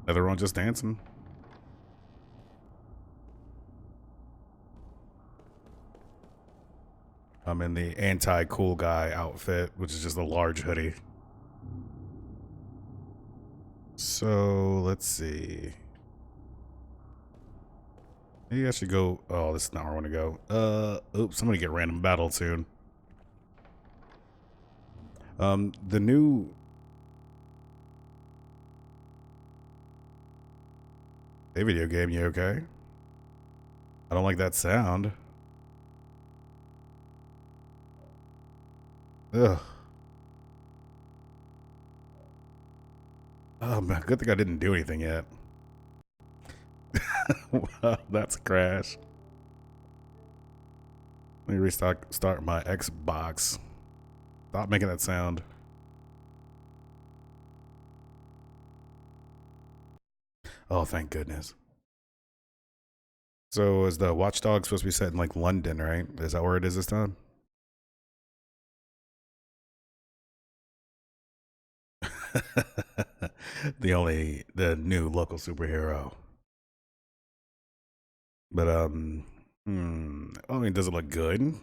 Everyone just dancing. I'm in the anti-cool guy outfit, which is just a large hoodie. So let's see. Maybe I should go. Oh, this is not where I want to go. Oops, I'm gonna get random battle soon. The new. Hey, video game, you okay? I don't like that sound. Ugh. Oh man, good thing I didn't do anything yet. Wow, that's a crash. Let me start my Xbox. Stop making that sound. Oh, thank goodness. So is the Watchdog supposed to be set in like London, right? Is that where it is this time? the new local superhero. But I mean, does it look good?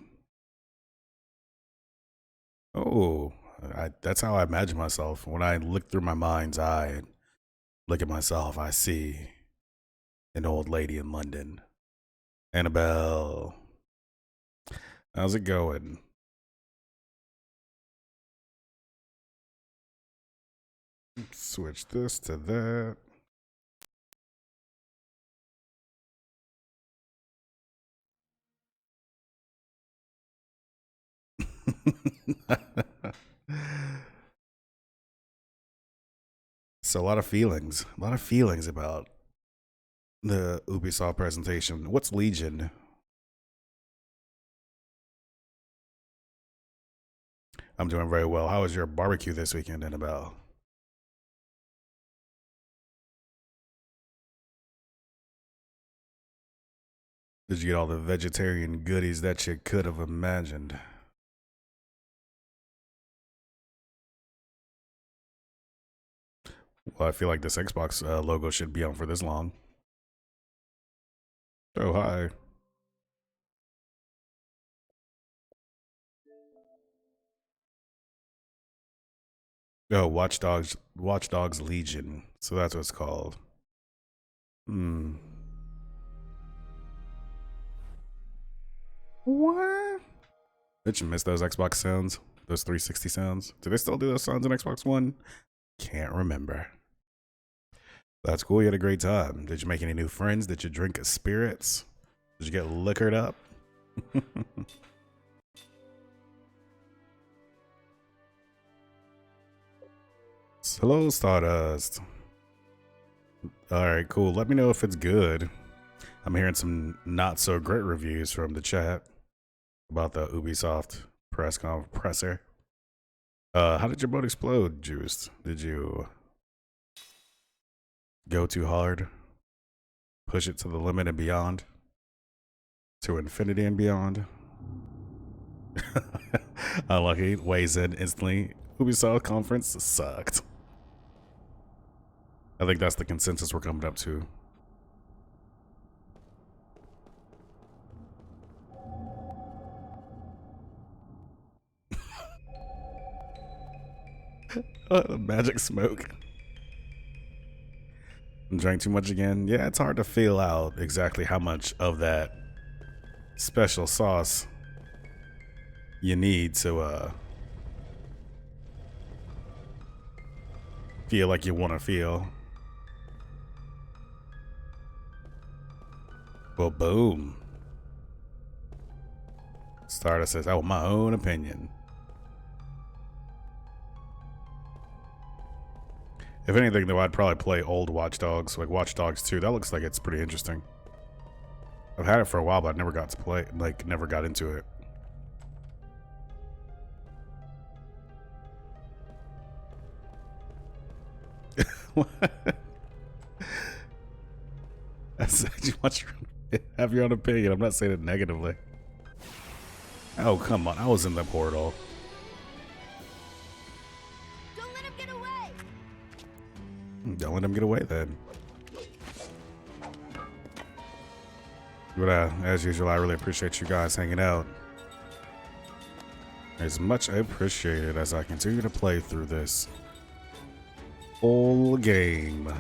Oh, that's how I imagine myself. When I look through my mind's eye and look at myself, I see an old lady in London. Annabelle, how's it going? Switch this to that. So a lot of feelings about the Ubisoft presentation. What's Legion? I'm doing very well. How was your barbecue this weekend, Annabelle? Did you get all the vegetarian goodies that you could have imagined? Well, I feel like this Xbox logo should be on for this long. Oh, hi. Oh, Watch Dogs Legion. So that's what it's called. Hmm. What? Did you miss those Xbox sounds? Those 360 sounds? Do they still do those sounds on Xbox One? Can't remember. That's cool. You had a great time. Did you make any new friends? Did you drink spirits? Did you get liquored up? Hello, Stardust. All right, cool. Let me know if it's good. I'm hearing some not so great reviews from the chat about the Ubisoft press presser. How did your boat explode, Juiced? Did you go too hard? Push it to the limit and beyond? To infinity and beyond? Unlucky. Weighs in instantly. Ubisoft conference sucked. I think that's the consensus we're coming up to. Magic smoke. Drank too much again. Yeah, it's hard to feel out exactly how much of that special sauce you need to feel like you want to feel. Well, boom. Stardust says, "Oh, my own opinion." If anything, though, I'd probably play old Watch Dogs, like Watch Dogs 2. That looks like it's pretty interesting. I've had it for a while, but I never got to play, like, never got into it. What? I said you want your, have your own opinion. I'm not saying it negatively. Oh, come on. I was in the portal. Don't let him get away. don't let him get away then. But as usual, I really appreciate you guys hanging out. As much appreciated as I continue to play through this whole game.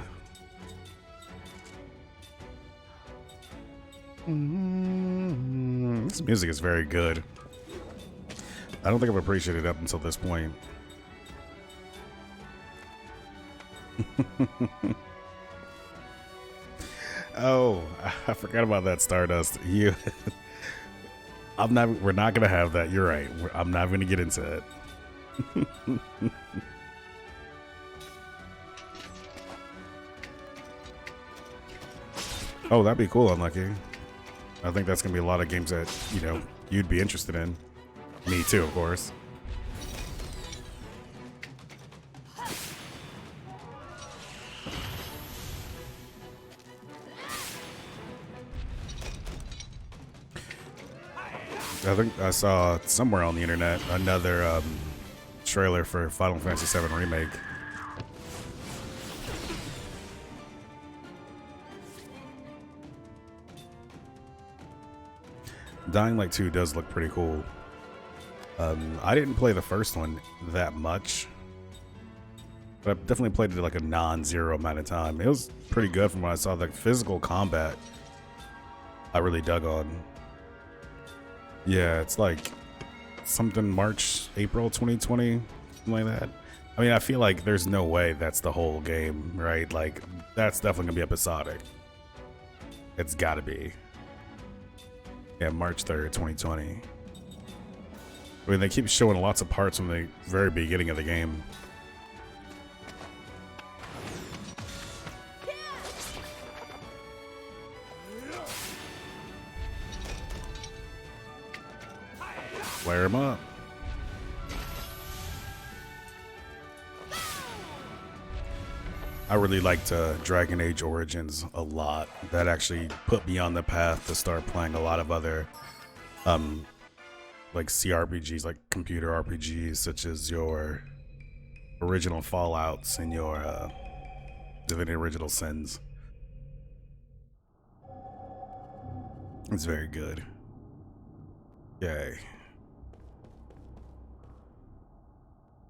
This music is very good. I don't think I've appreciated it up until this point. Oh, I forgot about that, Stardust. We're not gonna have that. You're right. I'm not gonna get into it. Oh, that'd be cool, Unlucky. I think that's gonna be a lot of games that, you know, you'd be interested in. Me too, of course. I think I saw somewhere on the internet another trailer for Final Fantasy VII Remake. Dying Light 2 does look pretty cool. I didn't play the first one that much, but I definitely played it like a non-zero amount of time. It was pretty good from what I saw. The physical combat I really dug on. Yeah, it's like something April 2020, something like that. I mean, I feel like there's no way that's the whole game, right? Like, that's definitely gonna be episodic. It's gotta be. Yeah, March 3rd, 2020. I mean, they keep showing lots of parts from the very beginning of the game. Flare him up. I really liked Dragon Age Origins a lot. That actually put me on the path to start playing a lot of other like CRPGs, like computer RPGs, such as your original Fallouts and your Divinity Original Sins. It's very good. Yay.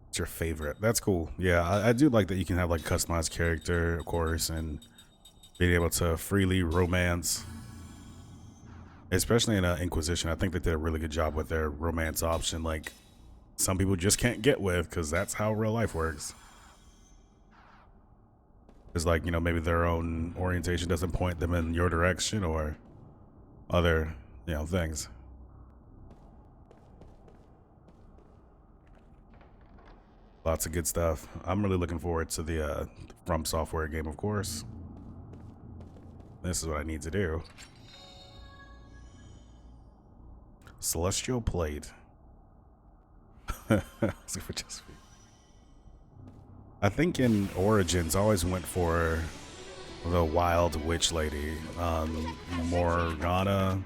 It's your favorite. That's cool. Yeah, I do like that you can have like customized character, of course, and being able to freely romance. Especially in Inquisition, I think they did a really good job with their romance option. Like, some people just can't get with, because that's how real life works. It's like, you know, maybe their own orientation doesn't point them in your direction, or other, you know, things. Lots of good stuff. I'm really looking forward to the From Software game, of course. This is what I need to do. Celestial Plate. I think in Origins, I always went for the Wild Witch Lady. Morgana.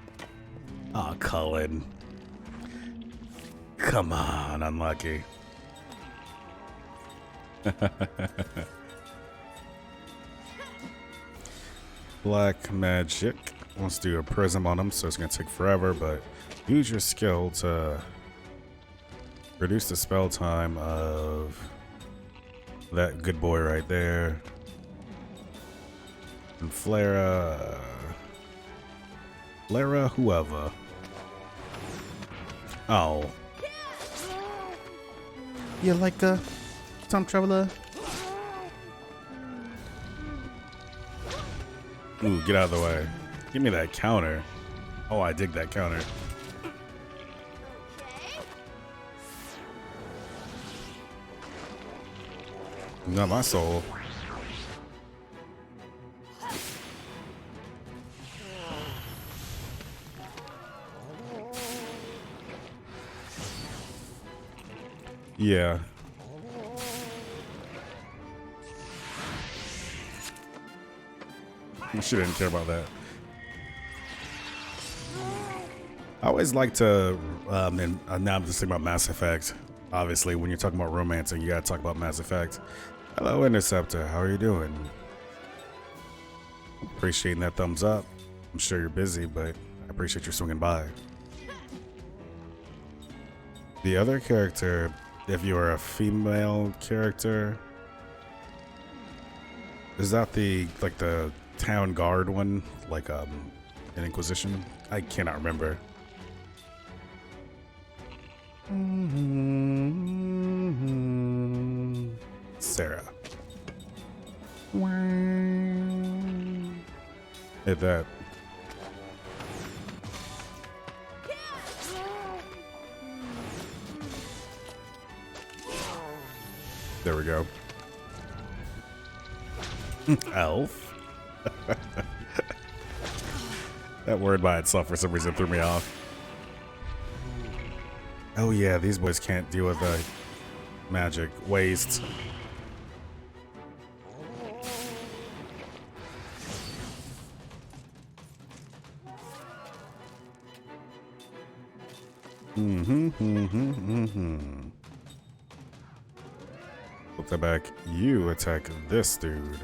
Oh, Cullen. Come on, Unlucky. Black Magic wants to do a prism on him, so it's gonna take forever, but use your skill to reduce the spell time of that good boy right there. And Flera whoever. Oh. You like a time traveler? Ooh, get out of the way. Give me that counter. Oh, I dig that counter. Not my soul. Yeah. She didn't care about that. I always like to, and now I'm just thinking about Mass Effect. Obviously, when you're talking about romancing, you gotta talk about Mass Effect. Hello, Interceptor. How are you doing? appreciating that thumbs up. I'm sure you're busy, but I appreciate you swinging by. The other character, if you're a female character, is that the town guard one, like an Inquisition? I cannot remember. Sarah. Hit that. There we go. Elf. That word by itself for some reason threw me off. Oh yeah, these boys can't deal with the magic waste. Flip that back. You attack this dude.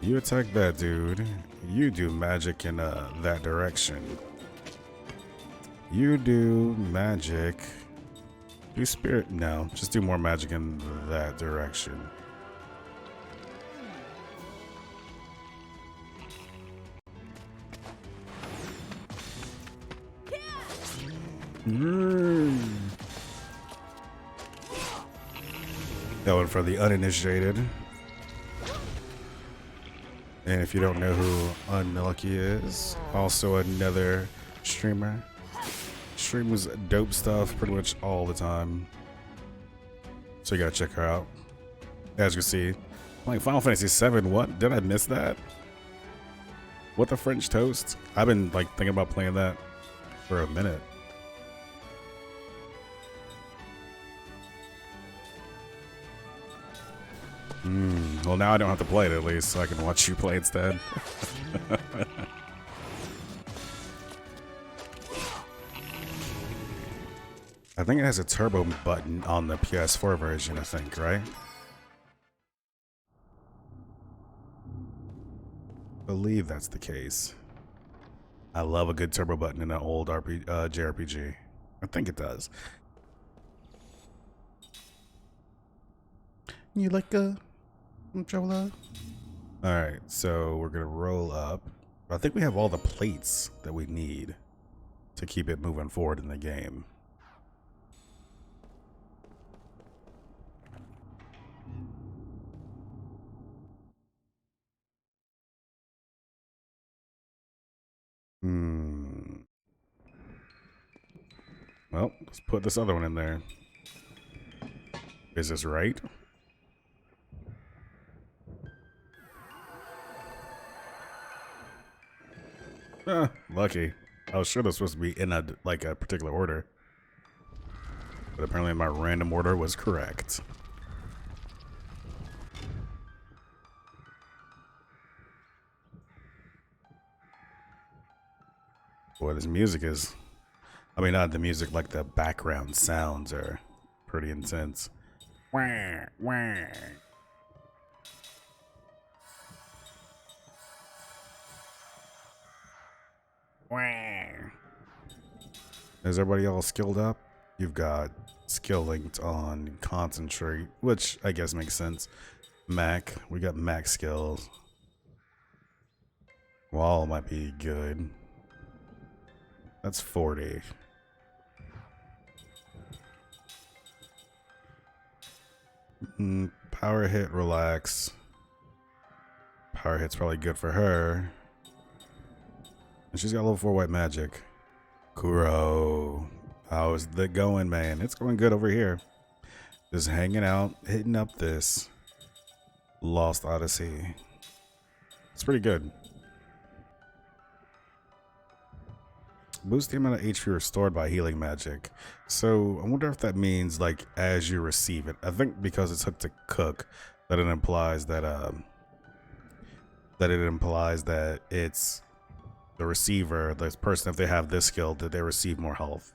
You attack that dude. You do magic in that direction. You do magic. Do spirit? No, just do more magic in that direction. That one for the uninitiated. And if you don't know who Unlucky is, also another streamer. Streams dope stuff pretty much all the time. So you gotta check her out. As you can see, like Final Fantasy VII, what? Did I miss that? What the French toast? I've been like thinking about playing that for a minute. Well, now I don't have to play it at least, so I can watch you play instead. I think it has a turbo button on the PS4 version, I think, right? I believe that's the case. I love a good turbo button in an old JRPG. I think it does. You like a controller? Alright, so we're gonna roll up. I think we have all the plates that we need to keep it moving forward in the game. Well, let's put this other one in there. Is this right? Lucky. I was sure this was supposed to be in a particular order. But apparently my random order was correct. Boy, this music is... I mean, not the music, like the background sounds are pretty intense. Wah, wah. Wah. Is everybody all skilled up? You've got skill linked on concentrate, which I guess makes sense. Mac, we got max skills. Wall might be good. That's 40. Power hit, relax. Power hit's probably good for her. And she's got level 4 white magic. Kuro. How's that going, man? It's going good over here. Just hanging out, hitting up this Lost Odyssey. It's pretty good. Boost the amount of HP restored by healing magic. So I wonder if that means like as you receive it. I think because it's hooked to cook, that it implies that it's the receiver, this person, if they have this skill, that they receive more health.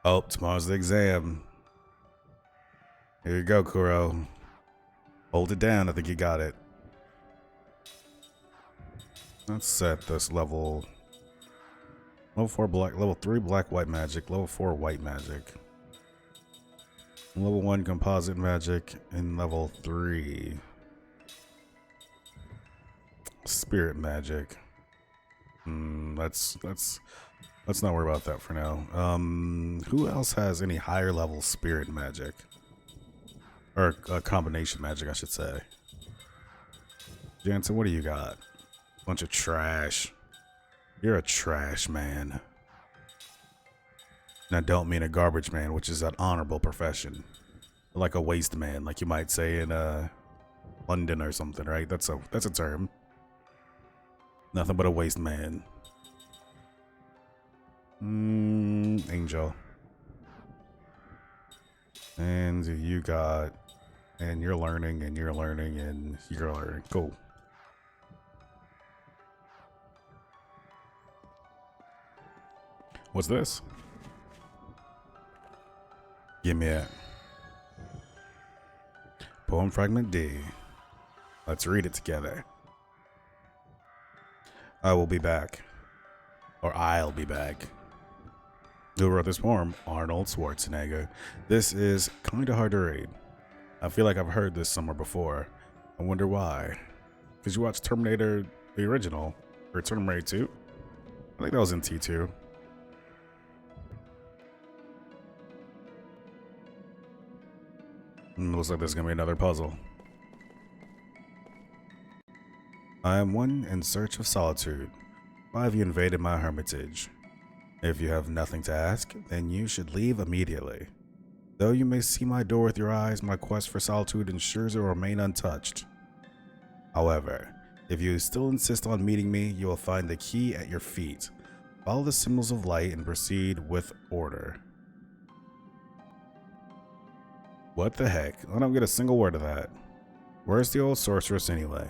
Oh, tomorrow's the exam. Here you go, Kuro. Hold it down. I think you got it. Let's set this level 4 black, level 3 black white magic, level 4 white magic, level 1 composite magic, and level 3 spirit magic. Let's not worry about that for now. Who else has any higher level spirit magic? Or combination magic, I should say. Jansen, what do you got? Bunch of trash. You're a trash man. And I don't mean a garbage man, which is an honorable profession. Like a waste man, like you might say in London or something, right? That's a term. Nothing but a waste man. Angel. And you got, and you're learning, and you're learning, and you're learning. Cool. What's this? Give me it. Poem fragment D. Let's read it together. I will be back. Or I'll be back. Who wrote this poem? Arnold Schwarzenegger. This is kinda hard to read. I feel like I've heard this somewhere before. I wonder why. Did you watch Terminator, the original? Or Terminator 2? I think that was in T2. Looks like there's gonna be another puzzle. I am one in search of solitude. Why have you invaded my hermitage? If you have nothing to ask, then you should leave immediately. Though you may see my door with your eyes, my quest for solitude ensures it will remain untouched. However, if you still insist on meeting me, you will find the key at your feet. Follow the symbols of light and proceed with order. What the heck? I don't get a single word of that. Where's the old sorceress anyway?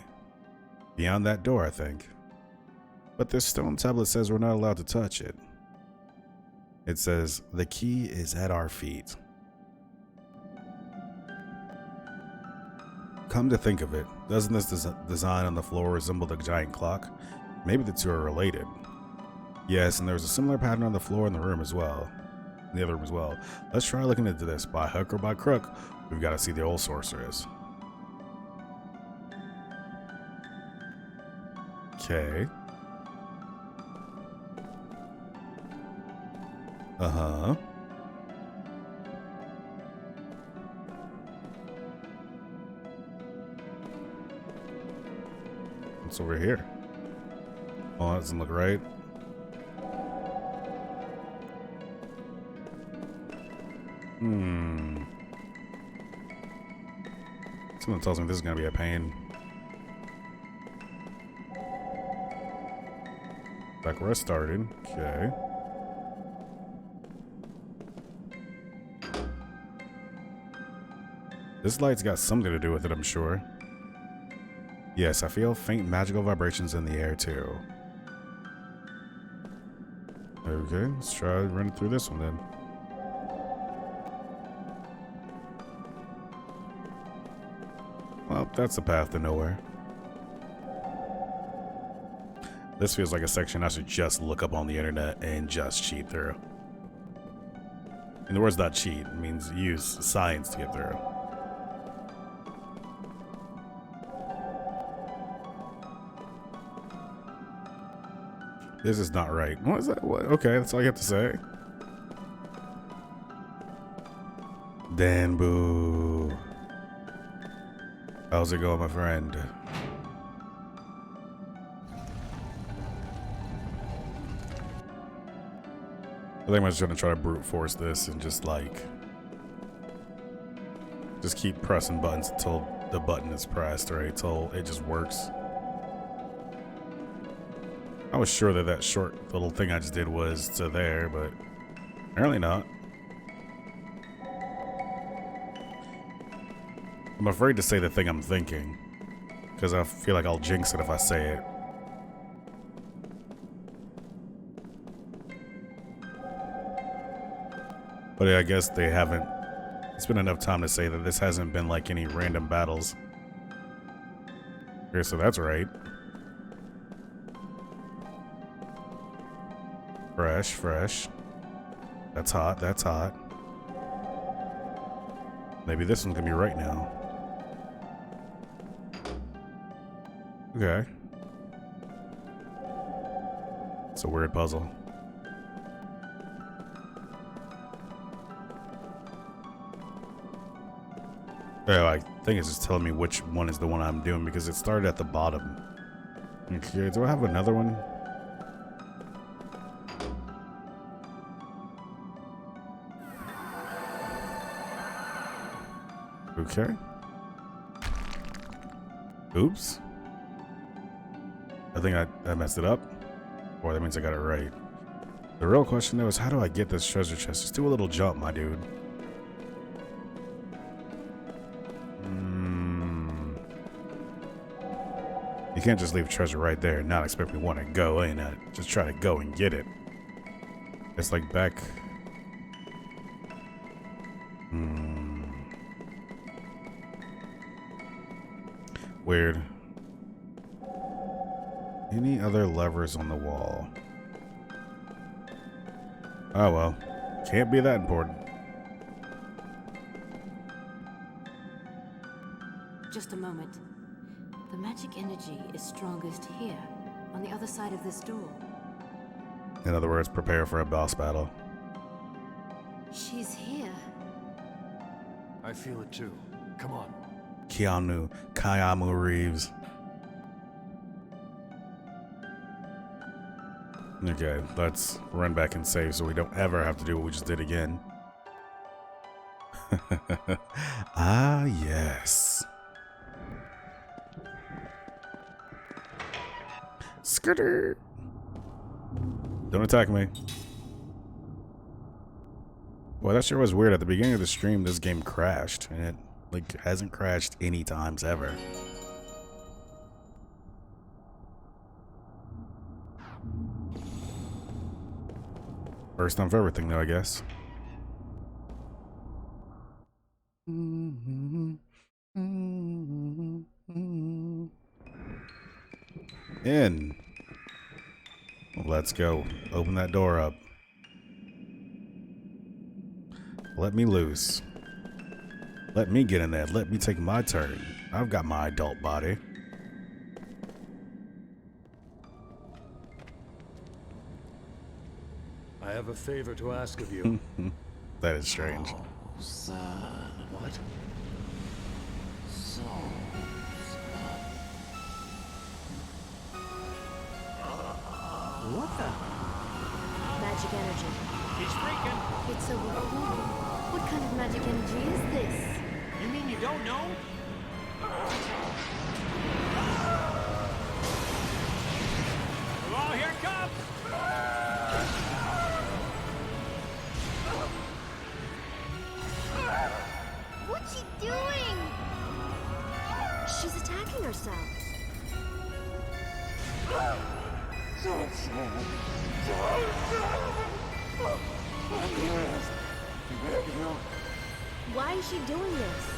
Beyond that door, I think. But this stone tablet says we're not allowed to touch it. It says, the key is at our feet. Come to think of it, doesn't this design on the floor resemble the giant clock? Maybe the two are related. Yes, and there's a similar pattern on the floor in the room as well. In the other room as well. Let's try looking into this. By hook or by crook, we've got to see the old sorceress. Okay. Uh-huh. What's over here? Oh, that doesn't look right. Someone tells me this is gonna be a pain. Back where I started. Okay. This light's got something to do with it, I'm sure. Yes, I feel faint magical vibrations in the air too. Okay, let's try running through this one then. Well, that's the path to nowhere. This feels like a section I should just look up on the internet and just cheat through. And the word's not cheat, it means use science to get through. This is not right. What is that? What? Okay, that's all you have to say. Danboo. How's it going, my friend? I think I'm just gonna try to brute force this and just keep pressing buttons until the button is pressed, right? Until it just works. I was sure that that short little thing I just did was to there, but apparently not. I'm afraid to say the thing I'm thinking, because I feel like I'll jinx it if I say it. But yeah, I guess they haven't. It's been enough time to say that this hasn't been like any random battles. Okay, so that's right. Fresh, fresh. That's hot, that's hot. Maybe this one's gonna be right now. Okay. It's a weird puzzle. Oh, I think it's just telling me which one is the one I'm doing because it started at the bottom. Okay, do I have another one? Okay. Oops. I think I messed it up. Boy, that means I got it right. The real question though is how do I get this treasure chest? Just do a little jump, my dude. You can't just leave treasure right there and not expect me to want to go in it. Just try to go and get it. It's like back... Weird. Any other levers on the wall? Oh well. Can't be that important. Just a moment. The magic energy is strongest here, on the other side of this door. In other words, prepare for a boss battle. She's here. I feel it too. Come on. Keanu Reeves. Okay, let's run back and save so we don't ever have to do what we just did again. Ah, yes. Skirter. Don't attack me. Well, that sure was weird. At the beginning of the stream, this game crashed, and it like hasn't crashed any times ever. First time for everything, though, I guess. In. Let's go. Open that door up. Let me loose. Let me get in there. Let me take my turn. I've got my adult body. I have a favor to ask of you. That is strange. Oh, son. What? So, What the? Magic energy. He's freaking. It's overflowing. What kind of magic energy is this? You mean you don't know? Hello, here it comes. What's she doing? She's attacking herself. Why is she doing this?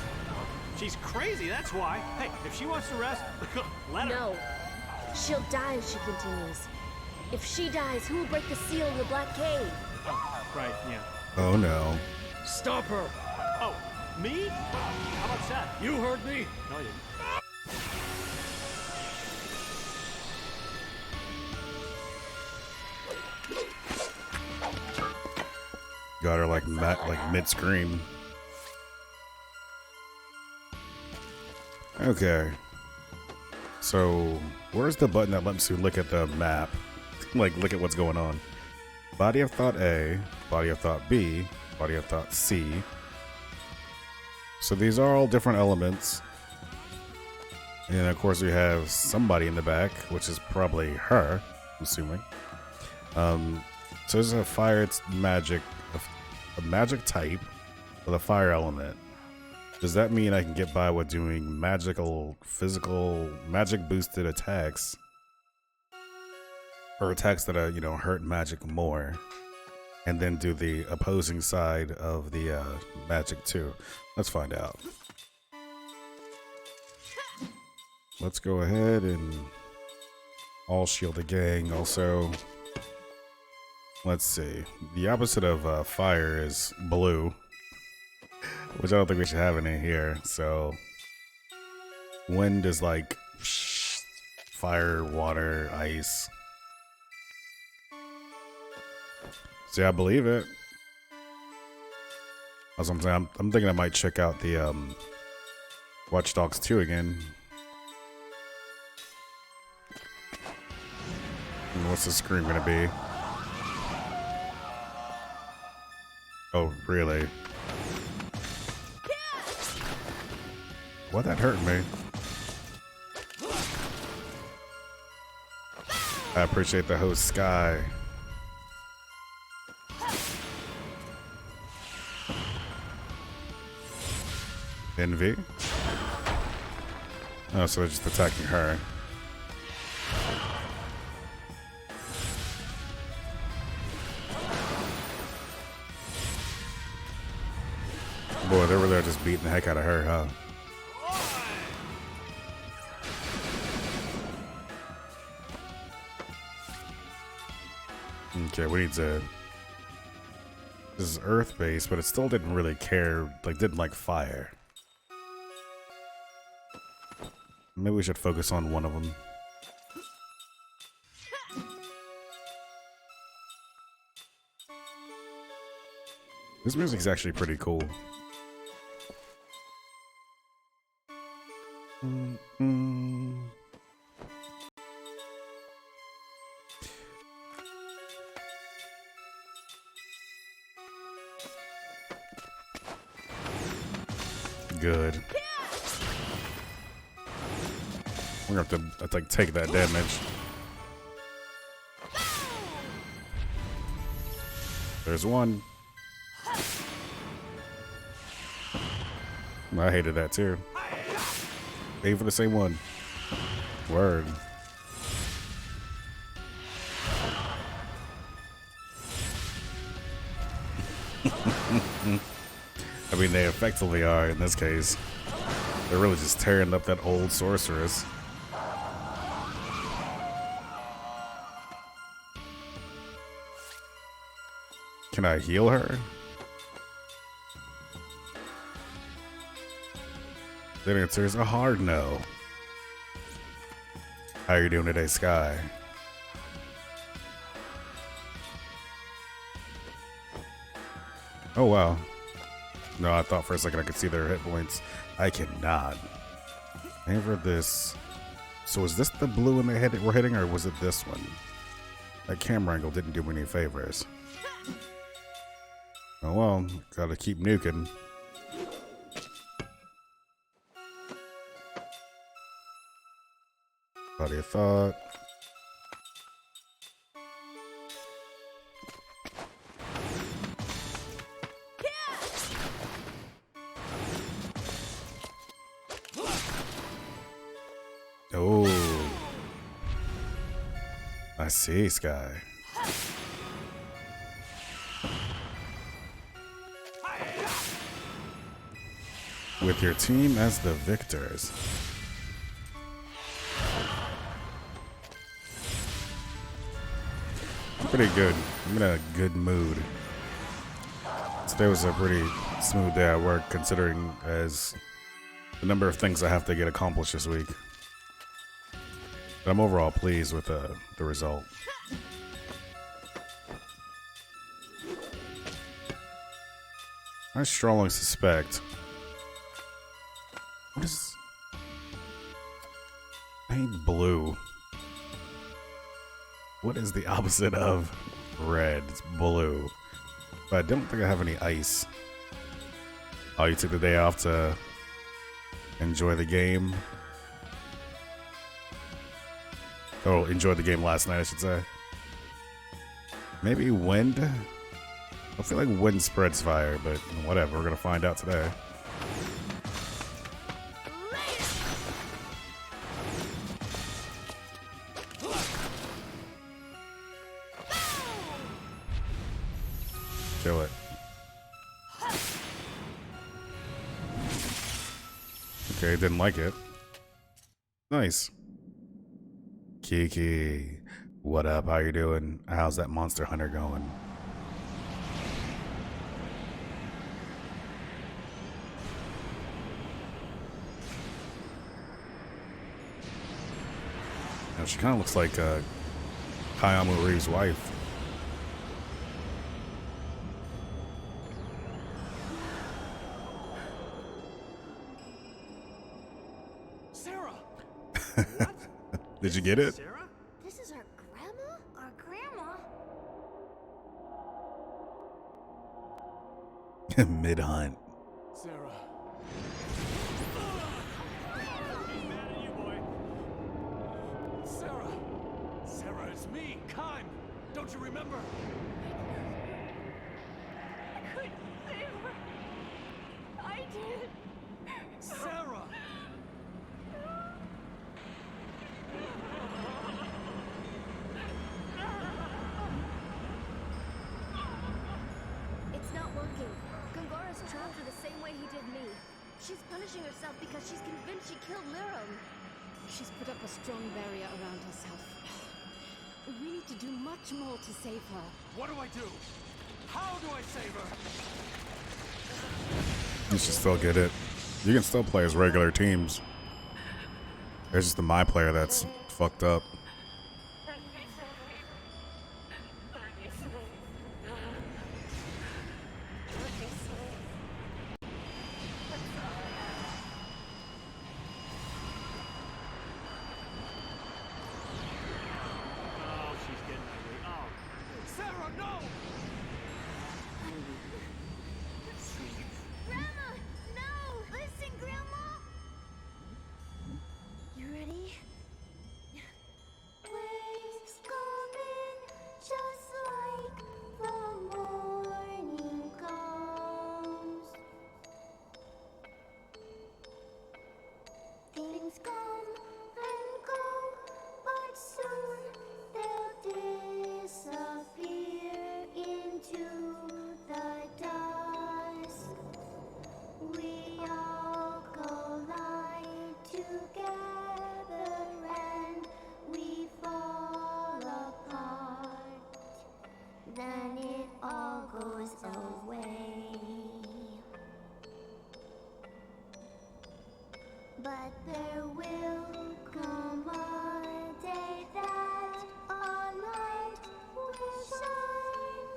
She's crazy, that's why. Hey, if she wants to rest, let her. No. She'll die if she continues. If she dies, who will break the seal of the Black Cave? Oh, right, yeah. Oh no. Stop her! Oh, me? How about that? You heard me! No, you didn't. Got her like mid scream. Okay. So where's the button that lets you look at the map? Like look at what's going on. Body of thought A, body of thought B, body of thought C. So these are all different elements. And of course we have somebody in the back, which is probably her, I'm assuming. So this is a fire magic, a magic type with a fire element. Does that mean I can get by with doing magical, physical, magic boosted attacks? Or attacks that, hurt magic more. And then do the opposing side of the magic too. Let's find out. Let's go ahead and all shield the gang also. Let's see. The opposite of fire is blue, which I don't think we should have any here. So wind is like fire, water, ice. See, I believe it. That's what I'm saying. I'm thinking I might check out the Watch Dogs 2 again. And what's the screen gonna be? Oh, really? What, that hurt me? I appreciate the host, Sky. Envy? Oh, so they're just attacking her. Boy, they were there just beating the heck out of her, huh? Okay, we need to... This is Earth-based, but it still didn't really care, like, didn't like fire. Maybe we should focus on one of them. This music's actually pretty cool. Good. We're gonna have to like take that damage. There's one. I hated that too. Aim for the same one. Word. I mean, they effectively are in this case. They're really just tearing up that old sorceress. Can I heal her? The answer is a hard no. How are you doing today, Sky? Oh, wow. No, I thought for a second I could see their hit points. I cannot. Aim for this. So is this the blue in the head that we're hitting, or was it this one? That camera angle didn't do me any favors. Oh well, gotta keep nuking. Body of thought. Oh, I see, Sky. With your team as the victors. Pretty good. I'm in a good mood. Today was a pretty smooth day at work, considering as the number of things I have to get accomplished this week. But I'm overall pleased with the result. I strongly suspect. What is? I hate blue. What is the opposite of red? It's blue. But I don't think I have any ice. Oh, you took the day off to enjoy the game? Oh, enjoyed the game last night, I should say. Maybe wind? I feel like wind spreads fire, but whatever. We're gonna find out today. Kill it. Okay, didn't like it. Nice. Kiki. What up? How you doing? How's that monster hunter going? Now, she kind of looks like Keanu Reeves' wife. Sarah! What? Did you get it? Sarah? This is our grandma? Our grandma? Mid hunt. Sarah. He's mad at you, boy. Sarah. Sarah, it's me, Kime. Don't you remember? I couldn't save her. I did. Sarah! It's not working. Gungara's trapped her the same way he did me. She's punishing herself because she's convinced she killed Lirum. She's put up a strong barrier around herself. We need to do much more to save her. What do I do? How do I save her? You should still get it. You can still play as regular teams. There's just the my player that's fucked up. Oh, she's getting ugly. Oh. Sarah, no! Grandma! No! Listen, Grandma! You ready? Waves coming just like the morning comes. Things come and go, but soon they'll disappear into the dust. We all collide together and we fall apart. Then it all goes away. But there will come a day that our light will shine.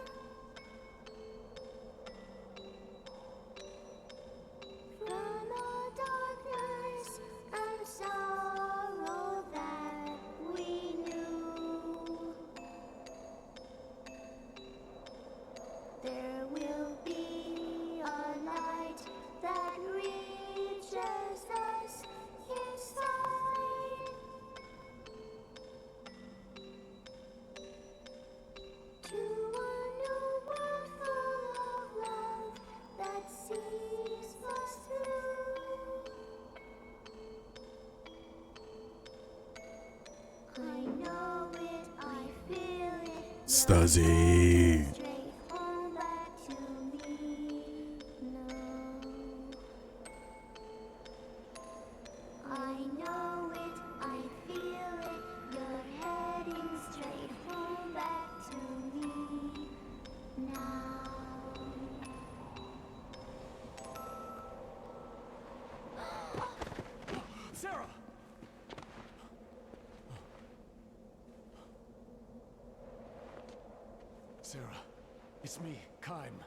From the darkness and sorrow that we knew, there will be a light that reaches us inside. To a new world full of love that sees us through. I know it, I feel it. Stuzzy. Straight home back to me now. I know it, I feel it. You're heading straight home back to me now. Sarah! Sarah, it's me, Kime.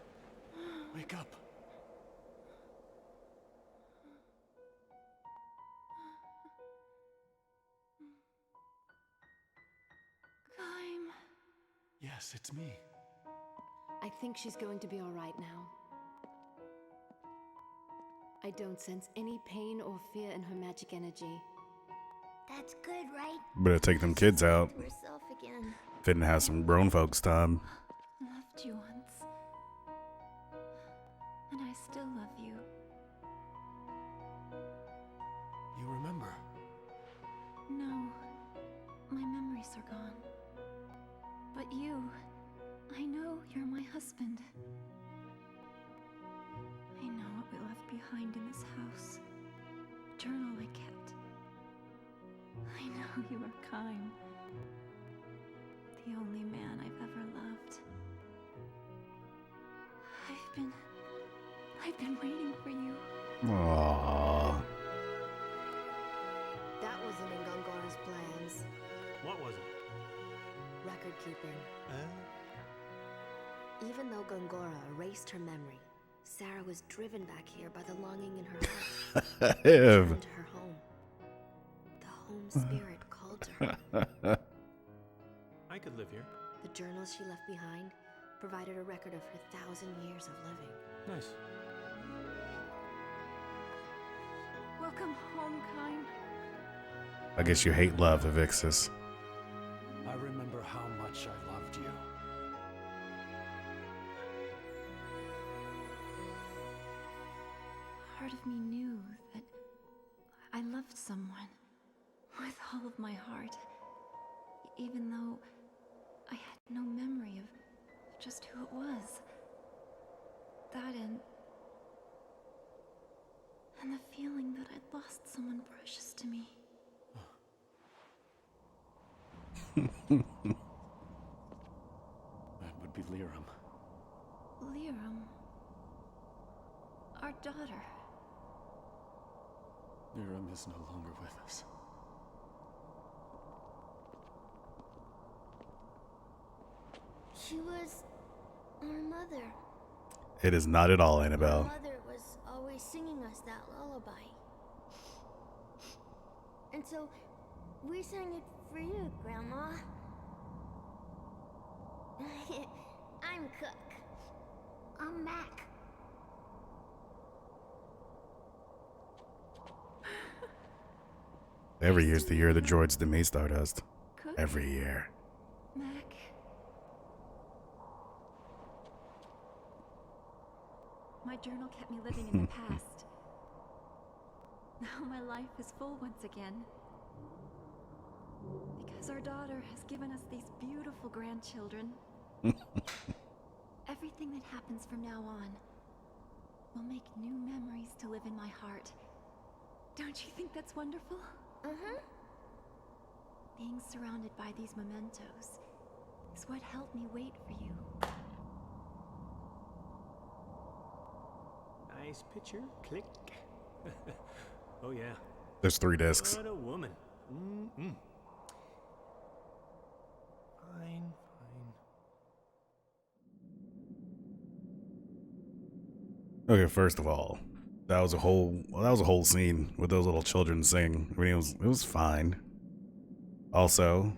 Wake up. Kime. Yes, it's me. I think she's going to be all right now. I don't sense any pain or fear in her magic energy. That's good, right? Better take them kids out. To herself again. Fitting to have some grown folks time. Loved you once. And I still love you. You remember? No, my memories are gone. But you, I know you're my husband. I know what we left behind in this house. A journal I kept. I know you are kind. been waiting for you. Aww. That wasn't in Gongora's plans. What was it? Record keeping. Even though Gongora erased her memory, Sarah was driven back here by the longing in her heart. Ew. Returned to her home. The home spirit called to her. I could live here. The journals she left behind provided a record of her 1,000 years of living. Nice. Welcome home, Kine. I guess you hate love, Evixis. I remember how much I loved you. Part of me knew that I loved someone with all of my heart, even though I had no memory of just who it was. That and the feeling that I'd lost someone precious to me. That would be Liram. Liram, our daughter. Liram is no longer with us. She was our mother. It is not at all, Our Annabelle. mother was always singing us that lullaby. And so we sang it for you, Grandma. I'm Cook. I'm Mac. Every year's the year of the droids to me, Stardust. Cook? Every year. Mac. My journal kept me living in the past. Now my life is full once again. Because our daughter has given us these beautiful grandchildren. Everything that happens from now on will make new memories to live in my heart. Don't you think that's wonderful? Uh-huh. Being surrounded by these mementos is what helped me wait for you. Nice picture. Click. Oh, yeah. There's 3 discs. What a woman. Mm-mm. Fine, fine. Okay, first of all, that was a whole scene with those little children sing. I mean, it was fine. Also,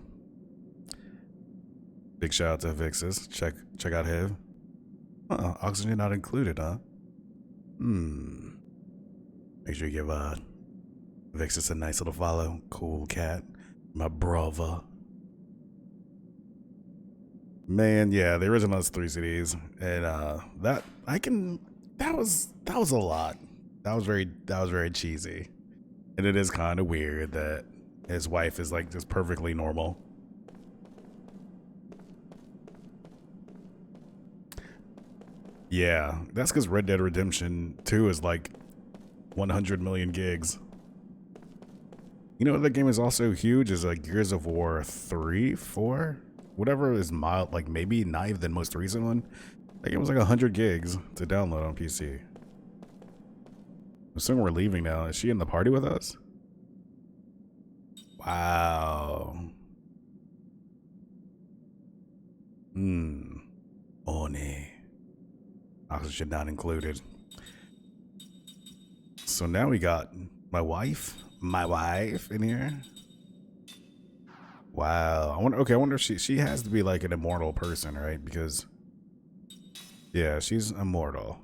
big shout out to Vixis. Check out him. Oxygen not included, huh? Make sure you give Vixis a nice little follow. Cool cat. My brother. Man, yeah, the original has 3 CDs. And that was a lot. That was very cheesy. And it is kind of weird that his wife is like just perfectly normal. Yeah, that's because Red Dead Redemption 2 is like 100 million gigs. You know what that game is also huge is like Gears of War 3, 4? Whatever is mild, like maybe not even the most recent one. That game was like 100 gigs to download on PC. Assuming we're leaving now. Is she in the party with us? Wow. Oni. Oxygen not included. So now we got my wife in here. Wow. I wonder if she has to be like an immortal person, right? Because yeah, she's immortal.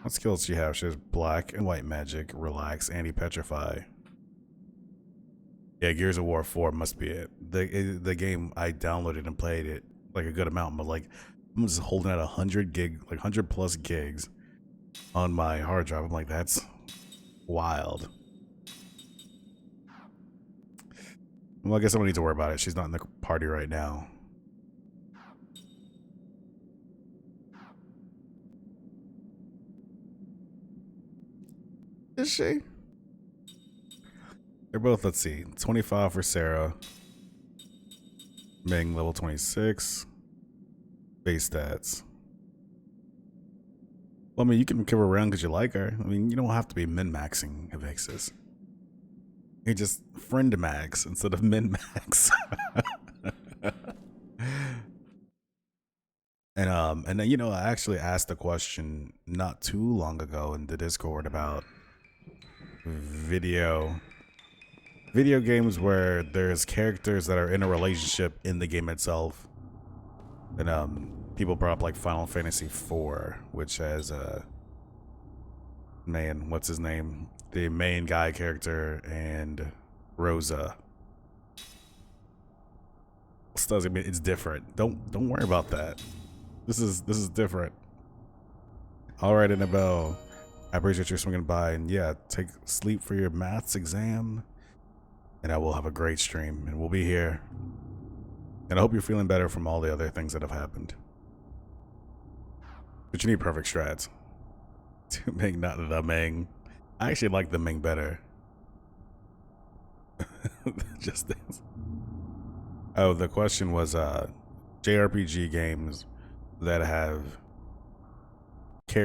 What skills does she have? She has black and white magic, relax, anti-petrify. Yeah, Gears of War 4 must be it. The game I downloaded and played it like a good amount, but like I'm just holding at 100 gig, like 100 plus gigs on my hard drive. I'm like, that's wild. Well, I guess I don't need to worry about it. She's not in the party right now. Is she? They're both, let's see, 25 for Sarah. Ming, level 26. Base stats. Well, I mean, you can give her around because you like her. I mean, you don't have to be min-maxing Evixis. You just friend max instead of min-max. And then, you know, I actually asked a question not too long ago in the Discord about video games where there's characters that are in a relationship in the game itself. And people brought up like Final Fantasy IV, which has man, what's his name? The main guy character and Rosa. Doesn't mean it's different. Don't worry about that. This is different. All right, Annabelle. I appreciate you swinging by, and yeah, take sleep for your maths exam, and I will have a great stream, and we'll be here. And I hope you're feeling better from all the other things that have happened. But you need perfect strats. To Ming, not the Ming. I actually like the Ming better. Just dance. Oh, the question was JRPG games that have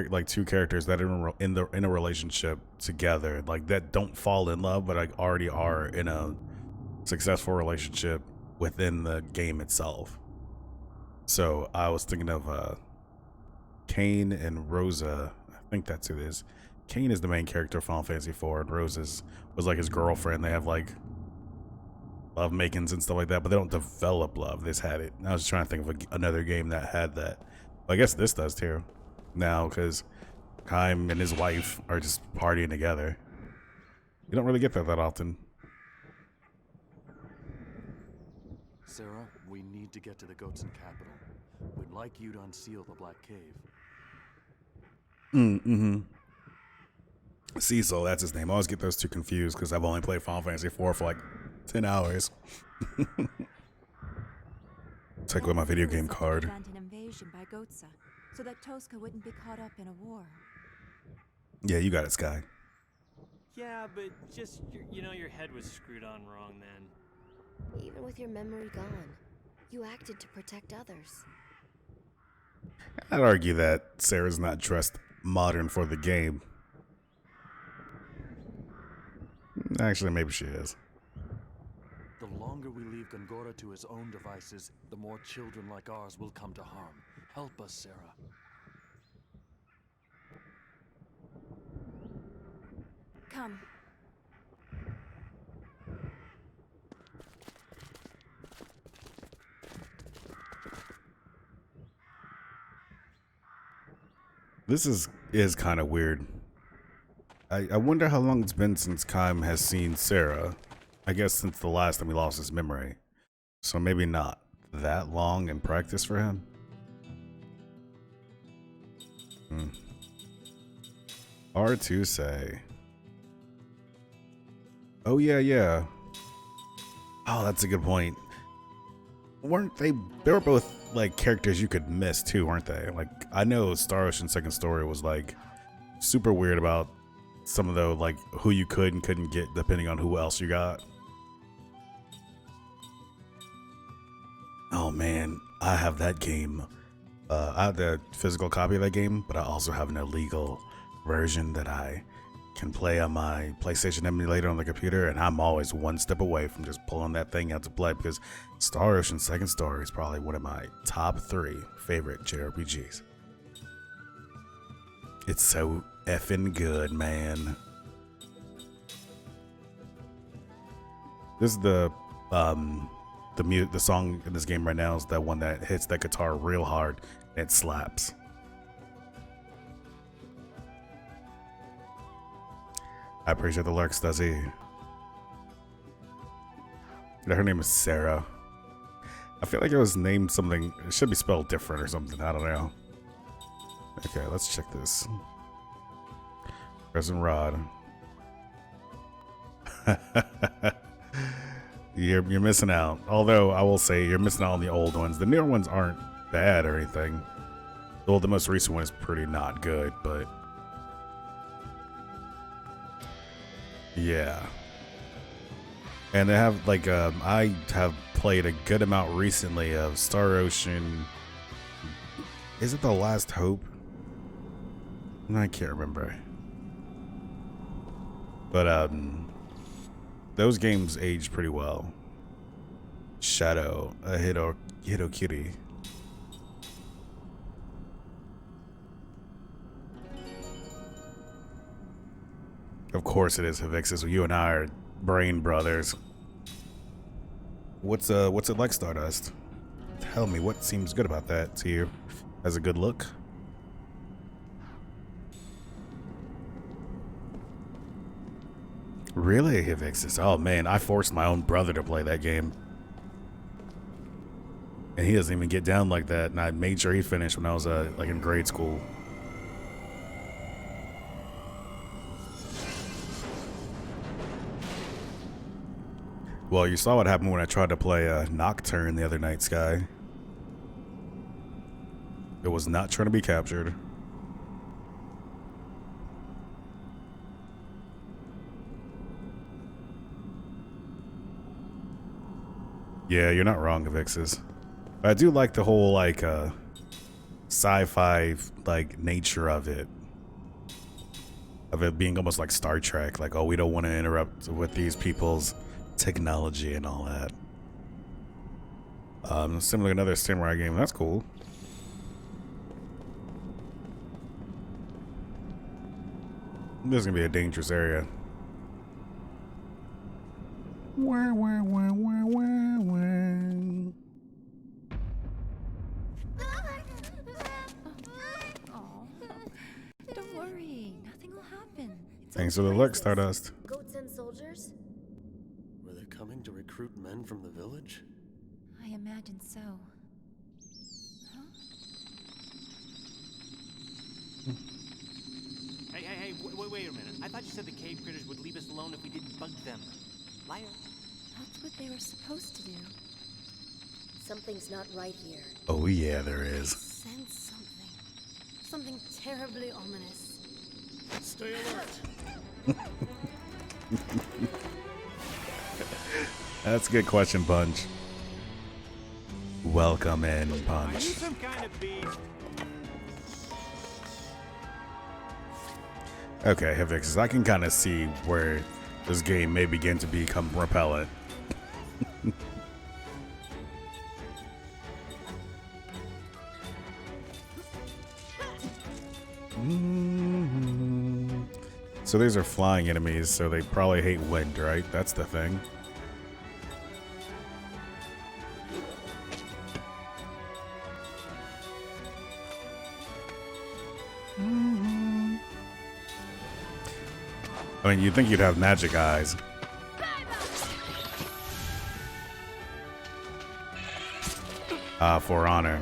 like two characters that are in a relationship together, like that don't fall in love, but like already are in a successful relationship within the game itself. So I was thinking of Cain and Rosa. I think that's who it is. Cain is the main character of Final Fantasy IV, and Rosa was like his girlfriend. They have like love makings and stuff like that, but they don't develop love. This had it. I was just trying to think of another game that had that. Well, I guess this does too now, because Kaim and his wife are just partying together. You don't really get that often. Sarah, we need to get to the Goatson capital. We'd like you to unseal the Black Cave. Cecil, that's his name. I always get those two confused because I've only played Final Fantasy IV for like 10 hours. Take away my video game card. Prevent an invasion by Gotsa, so that Tosca wouldn't be caught up in a war. Yeah, you got it, Sky. Yeah, but just, you know, your head was screwed on wrong then. Even with your memory gone, you acted to protect others. I'd argue that Sarah's not dressed modern for the game. Actually, maybe she is. The longer we leave Gongora to his own devices, the more children like ours will come to harm. Help us, Sarah. Come. This is kind of weird. I wonder how long it's been since Kaim has seen Sarah. I guess since the last time he lost his memory. So maybe not that long in practice for him. R2 say. Oh yeah. Oh, that's a good point. Weren't they were both like characters you could miss too, weren't they? Like I know Star Ocean Second Story was like super weird about some of the like who you could and couldn't get depending on who else you got. Oh man, I have that game. I have the physical copy of that game, but I also have an illegal version that I can play on my PlayStation emulator on the computer, and I'm always one step away from just pulling that thing out to play because Star Ocean Second Story is probably one of my top 3 favorite JRPGs. It's so effing good, man. This is the song in this game right now is that one that hits that guitar real hard and it slaps. I appreciate the lurks, does he? Her name is Sarah. I feel like it was named something. It should be spelled different or something. I don't know. Okay, let's check this. Resin Rod. You're missing out. Although I will say you're missing out on the old ones. The newer ones aren't bad or anything. Well, the most recent one is pretty not good, but yeah. And they have like I have played a good amount recently of Star Ocean. Is it The Last Hope? I can't remember. But those games aged pretty well. Shadow, a Hito Kitty. Of course it is, Havixis. You and I are brain brothers. What's it like, Stardust? Tell me what seems good about that to you. As a good look? Really, Havixis? Oh man, I forced my own brother to play that game. And he doesn't even get down like that, and I made sure he finished when I was like in grade school. Well, you saw what happened when I tried to play Nocturne the other night, Sky. It was not trying to be captured. Yeah, you're not wrong, Avixis. I do like the whole like sci-fi like nature of it being almost like Star Trek. Like, oh, we don't want to interrupt with these people's technology and all that. Similar to another samurai game. That's cool. This is gonna be a dangerous area. Wah, wah, wah, wah, wah, wah. Oh, don't worry. Nothing will happen. Thanks for the look, Stardust. Goats and soldiers? Were they coming to recruit men from the village? I imagine so. Huh? Hey, wait a minute. I thought you said the cave critters would leave us alone if we didn't bug them. Liar. That's what they were supposed to do. Something's not right here. Oh yeah, there is. Sense something. Something terribly ominous. Stay alert. That's a good question, Punch. Welcome in, Are you Punch. some kind of beast? Okay, Havixis, I can kind of see where this game may begin to become repellent. So these are flying enemies, so they probably hate wind, right? That's the thing. I mean, you'd think you'd have magic eyes. For Honor.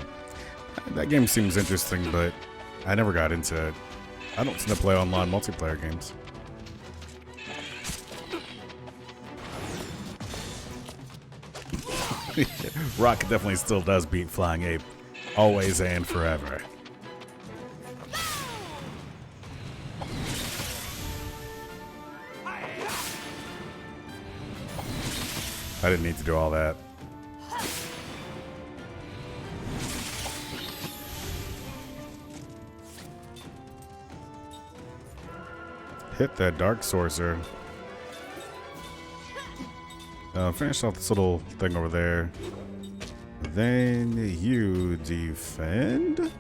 That game seems interesting, but I never got into it. I don't tend to play online multiplayer games. Rocket definitely still does beat Flying Ape. Always and forever. I didn't need to do all that. Hit that Dark Sorcerer. Finish off this little thing over there. Then you defend.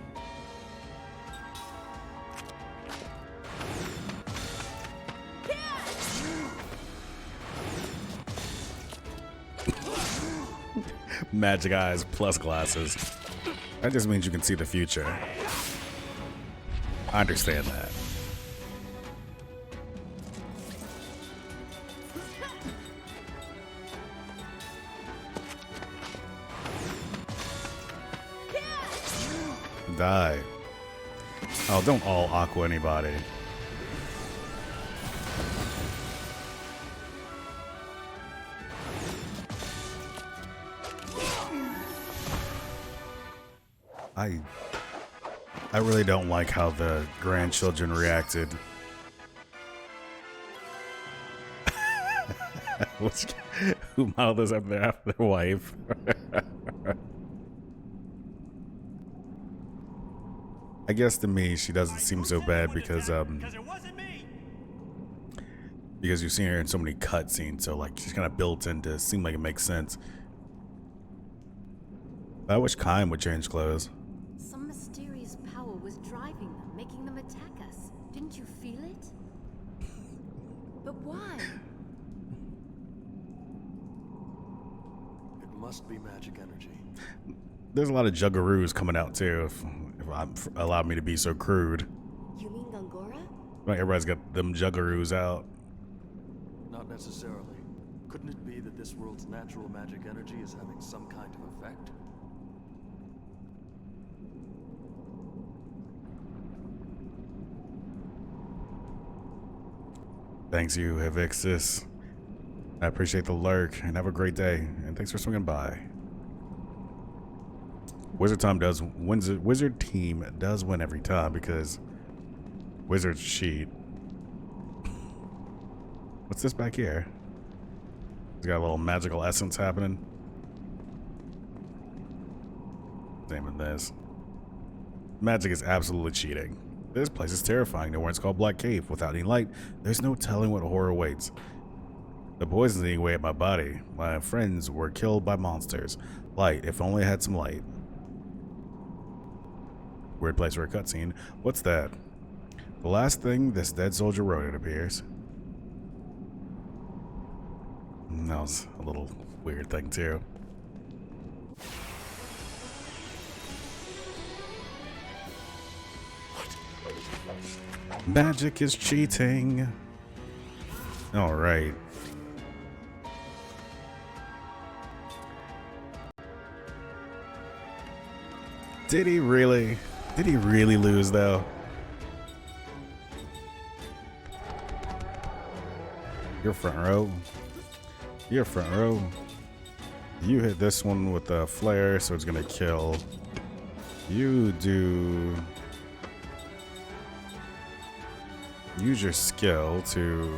Magic eyes plus glasses. That just means you can see the future. I understand that. Die. Oh, don't all aqua anybody. I really don't like how the grandchildren reacted. Who modeled this after their wife? I guess to me, she doesn't seem so bad because it wasn't me. because you've seen her in so many cutscenes, so like she's kind of built in to seem like it makes sense. I wish Kaim would change clothes. Some mysterious power was driving them, making them attack us. Didn't you feel it? But why? It must be magic energy. There's a lot of juggaroos coming out too, if allow me to be so crude. You mean Gongora? Like everybody's got them juggaroos out. Not necessarily. Couldn't it be that this world's natural magic energy is having some kind of effect? Thanks you, Evixis. I appreciate the lurk, and have a great day. And thanks for swinging by. Wizard team does win every time because Wizards cheat. What's this back here? It's got a little magical essence happening. Same with this. Magic is absolutely cheating. This place is terrifying. No one's called Black Cave. Without any light, there's no telling what horror awaits. The poison's eating away at my body. My friends were killed by monsters. Light, if only I had some light. Weird place for a cutscene. What's that? The last thing this dead soldier wrote, it appears. That was a little weird thing too. Magic is cheating. All right. Did he really? Did he really lose though? Your front row. Your front row. You hit this one with a flare, so it's gonna kill. You do. Use your skill to.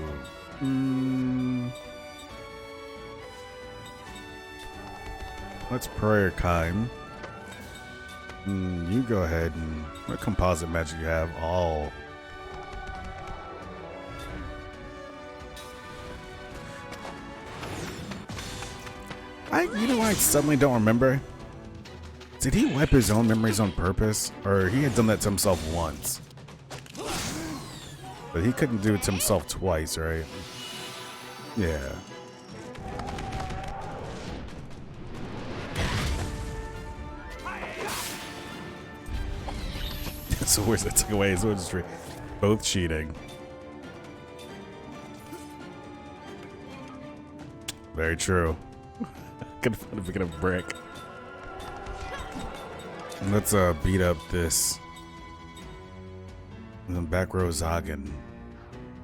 Let's prayer Kaim. You go ahead and what composite magic you have? All. You know what I suddenly don't remember? Did he wipe his own memories on purpose? Or he had done that to himself once? But he couldn't do it to himself twice, right? Yeah. So where's that took away his industry? Both cheating. Very true. Couldn't find a big enough brick. Let's beat up this. And then back row Zagan.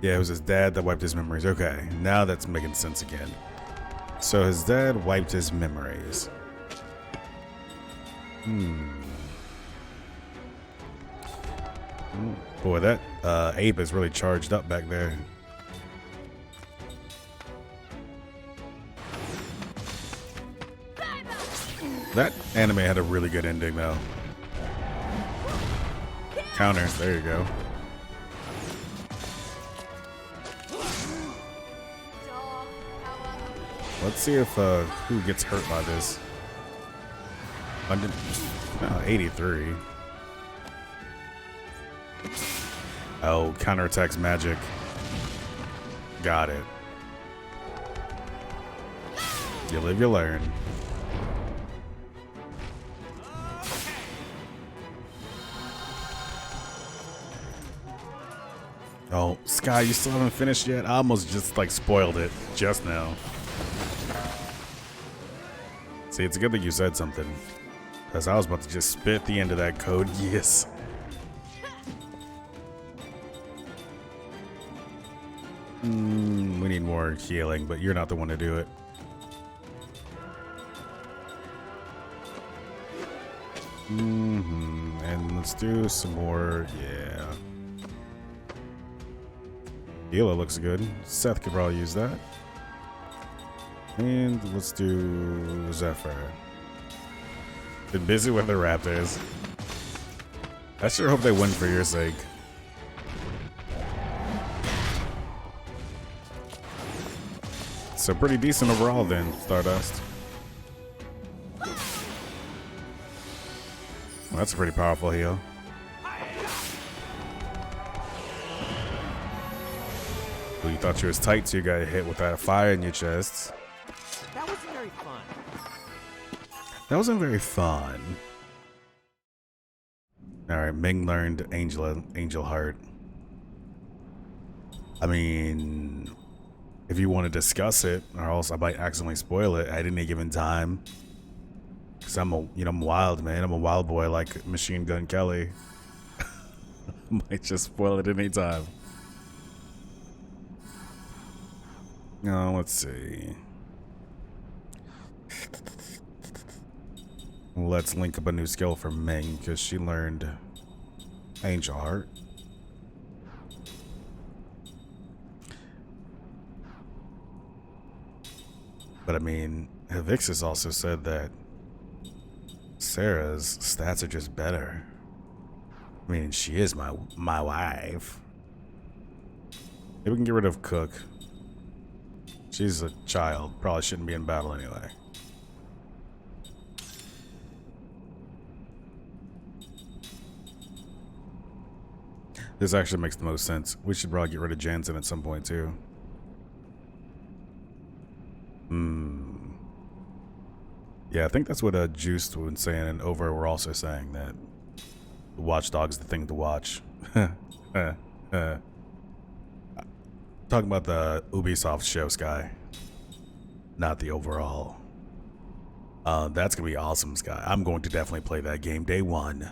Yeah, it was his dad that wiped his memories. Okay, now that's making sense again. So his dad wiped his memories. Boy, that ape is really charged up back there. That anime had a really good ending, though. Counter, there you go. Let's see if who gets hurt by this. 83. Oh, counterattack's magic. Got it. You live, you learn. Oh, Sky, you still haven't finished yet? I almost just like spoiled it just now. See, it's a good thing you said something. Because I was about to just spit the end of that code. Yes. We need more healing, but you're not the one to do it. And let's do some more. Yeah. Hila looks good. Seth could probably use that. And let's do Zephyr. Been busy with the Raptors. I sure hope they win for your sake. So pretty decent overall then, Stardust. Well, that's a pretty powerful heal. Well, you thought you was tight, so you got hit with that fire in your chest. That wasn't very fun. That wasn't very fun. Alright, Ming learned Angel Heart. I mean, if you want to discuss it, or else I might accidentally spoil it at any given time. Cause I'm I'm wild, man. I'm a wild boy like Machine Gun Kelly. Might just spoil it any time. No, let's see. Let's link up a new skill for Ming because she learned Angel Heart. But I mean, Hivixis also said that Sarah's stats are just better. I mean, she is my wife. Maybe we can get rid of Cook. She's a child. Probably shouldn't be in battle anyway. This actually makes the most sense. We should probably get rid of Jansen at some point too. Yeah, I think that's what Juiced was saying, and Over were also saying that Watch Dogs the thing to watch. Talking about the Ubisoft show, Sky, not the overall. That's gonna be awesome, Sky. I'm going to definitely play that game day one.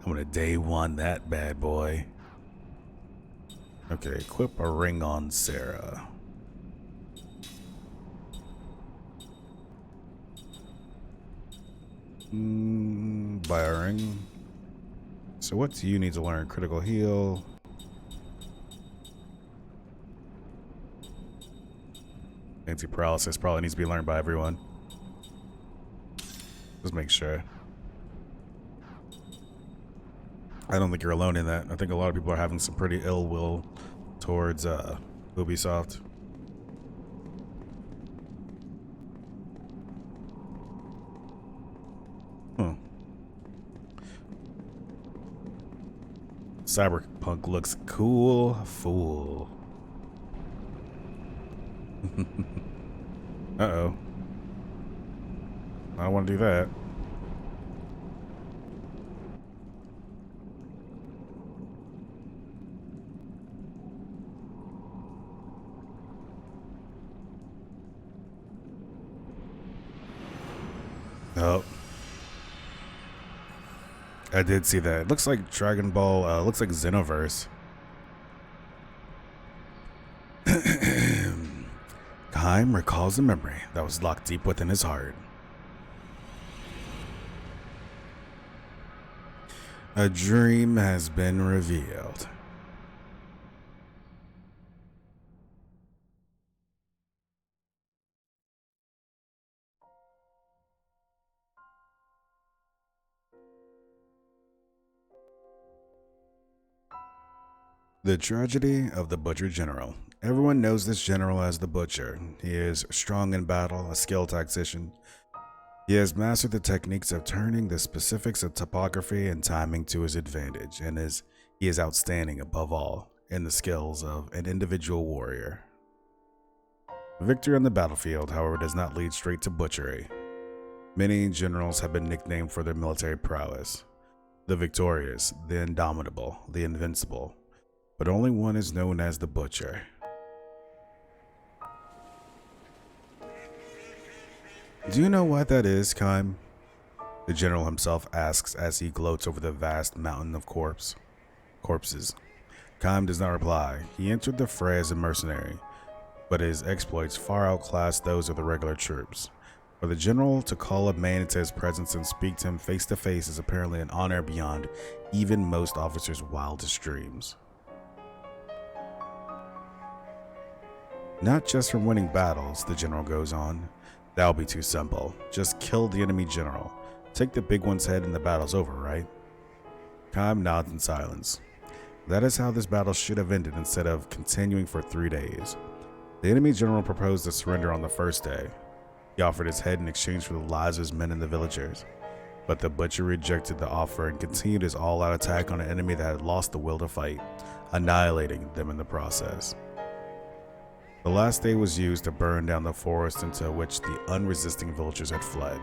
I'm gonna day one that bad boy. Okay, equip a ring on Sarah. Buy a ring. So what do you need to learn? Critical heal. Anti-paralysis probably needs to be learned by everyone. Just make sure. I don't think you're alone in that. I think a lot of people are having some pretty ill will towards Ubisoft. Cyberpunk looks cool, fool. Uh-oh. I don't want to do that. Oh. I did see that. It looks like Dragon Ball, looks like Xenoverse. Kaim recalls a memory that was locked deep within his heart. A dream has been revealed. The tragedy of the Butcher General. Everyone knows this general as the Butcher. He is strong in battle, a skilled tactician. He has mastered the techniques of turning the specifics of topography and timing to his advantage, and he is outstanding above all in the skills of an individual warrior. Victory on the battlefield, however, does not lead straight to butchery. Many generals have been nicknamed for their military prowess. The victorious, the indomitable, the invincible. But only one is known as the Butcher. Do you know what that is, Kaim? The general himself asks as he gloats over the vast mountain of corpses. Kaim does not reply. He entered the fray as a mercenary, but his exploits far outclass those of the regular troops. For the general to call a man into his presence and speak to him face to face is apparently an honor beyond even most officers' wildest dreams. Not just from winning battles, the general goes on. That'll be too simple. Just kill the enemy general. Take the big one's head and the battle's over, right? Kaim nods in silence. That is how this battle should have ended instead of continuing for 3 days. The enemy general proposed to surrender on the first day. He offered his head in exchange for the lives of his men and the villagers. But the butcher rejected the offer and continued his all-out attack on an enemy that had lost the will to fight, annihilating them in the process. The last day was used to burn down the forest into which the unresisting villagers had fled.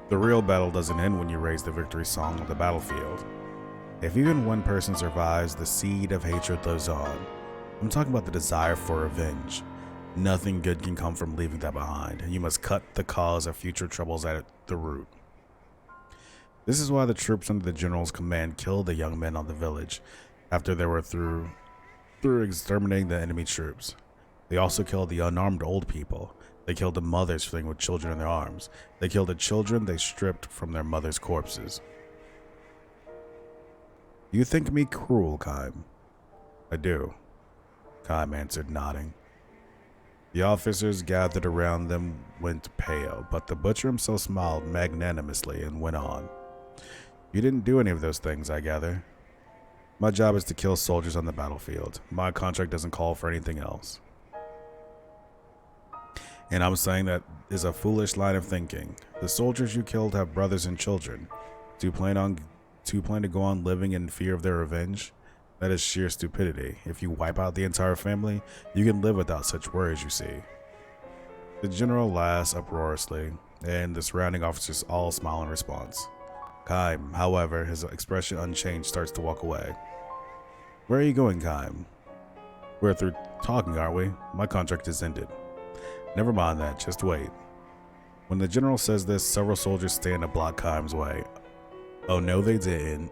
The real battle doesn't end when you raise the victory song on the battlefield. If even one person survives, the seed of hatred lives on. I'm talking about the desire for revenge. Nothing good can come from leaving that behind, and you must cut the cause of future troubles at the root. This is why the troops under the general's command killed the young men on the village after they were through exterminating the enemy troops. They also killed the unarmed old people. They killed the mothers fleeing with children in their arms. They killed the children they stripped from their mothers' corpses. You think me cruel, Kaim? I do, Kaim answered, nodding. The officers gathered around them went pale, but the butcher himself smiled magnanimously and went on. You didn't do any of those things, I gather. My job is to kill soldiers on the battlefield. My contract doesn't call for anything else. And I'm saying that is a foolish line of thinking. The soldiers you killed have brothers and children. Do you plan to go on living in fear of their revenge? That is sheer stupidity. If you wipe out the entire family, you can live without such worries, you see. The general laughs uproariously, and the surrounding officers all smile in response. Kaim, however, his expression unchanged, starts to walk away. Where are you going, Kaim? We're through talking, aren't we? My contract is ended. Never mind that, just wait. When the general says this, several soldiers stand to block Kaim's way. Oh no, they didn't.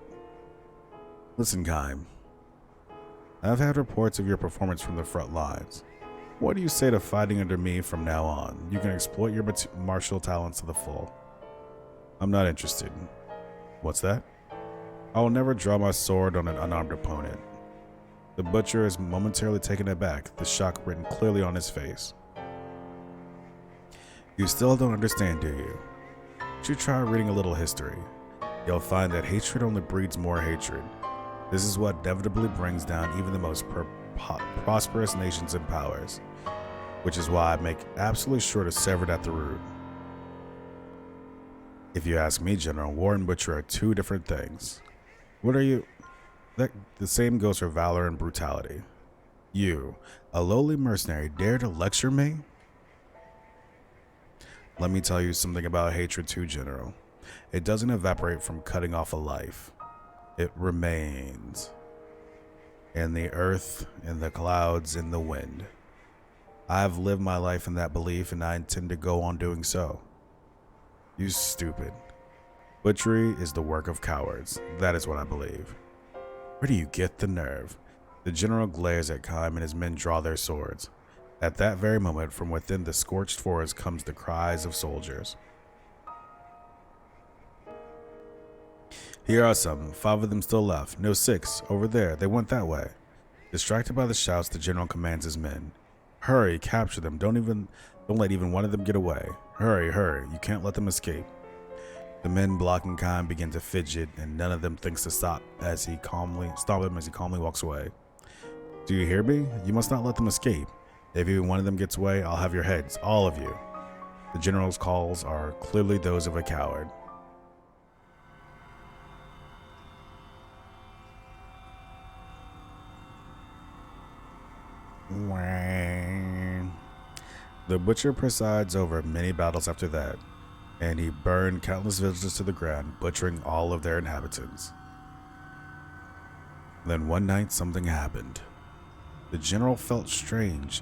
Listen, Kaim. I've had reports of your performance from the front lines. What do you say to fighting under me from now on? You can exploit your martial talents to the full. I'm not interested. What's that? I will never draw my sword on an unarmed opponent. The butcher is momentarily taken aback, the shock written clearly on his face. You still don't understand, do you? You should try reading a little history. You'll find that hatred only breeds more hatred. This is what inevitably brings down even the most prosperous nations and powers, which is why I make absolutely sure to sever it at the root. If you ask me, General, war and butcher are two different things. What are you? The same goes for valor and brutality. You, a lowly mercenary, dare to lecture me? Let me tell you something about hatred too, General. It doesn't evaporate from cutting off a life. It remains. In the earth, in the clouds, in the wind. I have lived my life in that belief, and I intend to go on doing so. You stupid. Butchery is the work of cowards. That is what I believe. Where do you get the nerve? The general glares at Kaim and his men draw their swords. At that very moment, from within the scorched forest comes the cries of soldiers. Here are some. 5 of them still left. No, 6. Over there. They went that way. Distracted by the shouts, the general commands his men. Hurry, capture them. Don't let even one of them get away. Hurry, hurry. You can't let them escape. The men blocking Kaim begin to fidget, and none of them thinks to stop him as he calmly walks away. Do you hear me? You must not let them escape. If even one of them gets away, I'll have your heads, all of you. The general's calls are clearly those of a coward. The butcher presides over many battles after that, and he burned countless villages to the ground, butchering all of their inhabitants. Then one night something happened. The general felt a strange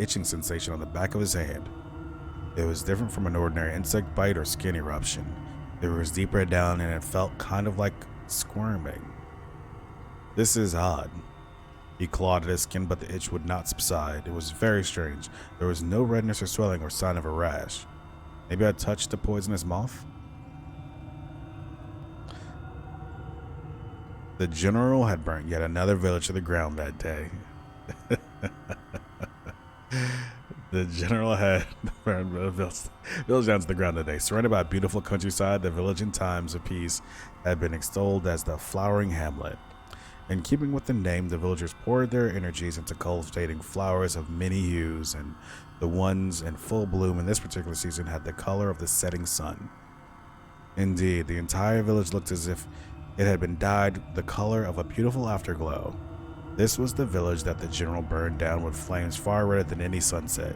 itching sensation on the back of his hand. It was different from an ordinary insect bite or skin eruption. It was deeper down and it felt kind of like squirming. This is odd. He clawed at his skin, but the itch would not subside. It was very strange. There was no redness or swelling or sign of a rash. Maybe I touched the poisonous moth? The general had burnt yet another village to the ground that day. The general had burned the village down to the ground today. Surrounded by a beautiful countryside, the village in times of peace had been extolled as the flowering hamlet. In keeping with the name, the villagers poured their energies into cultivating flowers of many hues, and the ones in full bloom in this particular season had the color of the setting sun. Indeed, the entire village looked as if it had been dyed the color of a beautiful afterglow. This was the village that the general burned down with flames far redder than any sunset.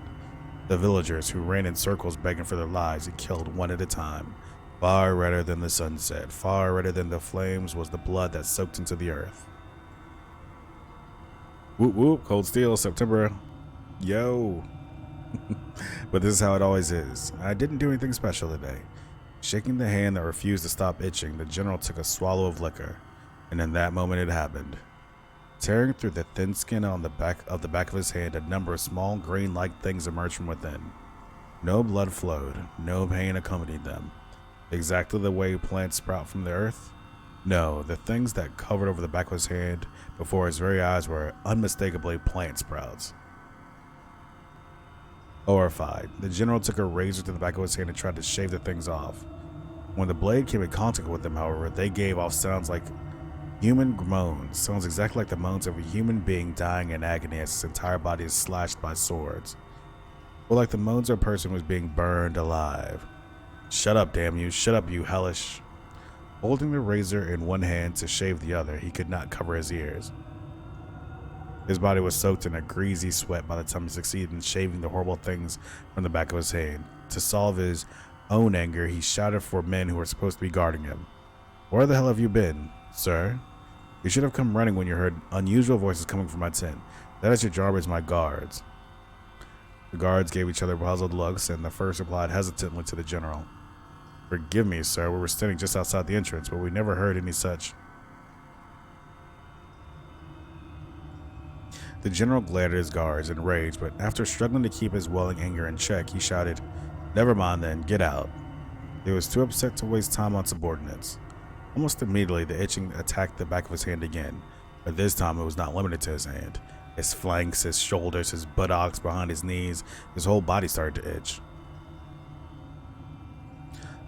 The villagers, who ran in circles begging for their lives, he killed one at a time. Far redder than the sunset, far redder than the flames, was the blood that soaked into the earth. Whoop whoop, Cold Steel, September. Yo. But this is how it always is. I didn't do anything special today. Shaking the hand that refused to stop itching, the general took a swallow of liquor, and in that moment it happened. Tearing through the thin skin on the back of his hand, a number of small grain-like things emerged from within. No blood flowed, no pain accompanied them. Exactly the way plants sprout from the earth? No, the things that covered over the back of his hand before his very eyes were unmistakably plant sprouts. Horrified, the general took a razor to the back of his hand and tried to shave the things off. When the blade came in contact with them, however, they gave off sounds like human moans, sounds exactly like the moans of a human being dying in agony as his entire body is slashed by swords. Or like the moans of a person who was being burned alive. Shut up, damn you. Shut up, you hellish. Holding the razor in one hand to shave the other, he could not cover his ears. His body was soaked in a greasy sweat by the time he succeeded in shaving the horrible things from the back of his hand. To solve his own anger, he shouted for men who were supposed to be guarding him. Where the hell have you been, sir? You should have come running when you heard unusual voices coming from my tent. That is your job as my guards. The guards gave each other puzzled looks, and the first replied hesitantly to the general. Forgive me, sir, we were standing just outside the entrance, but we never heard any such. The general glared at his guards in rage, but after struggling to keep his welling anger in check, he shouted, Never mind then, get out. He was too upset to waste time on subordinates. Almost immediately, the itching attacked the back of his hand again, but this time it was not limited to his hand. His flanks, his shoulders, his buttocks, behind his knees, his whole body started to itch.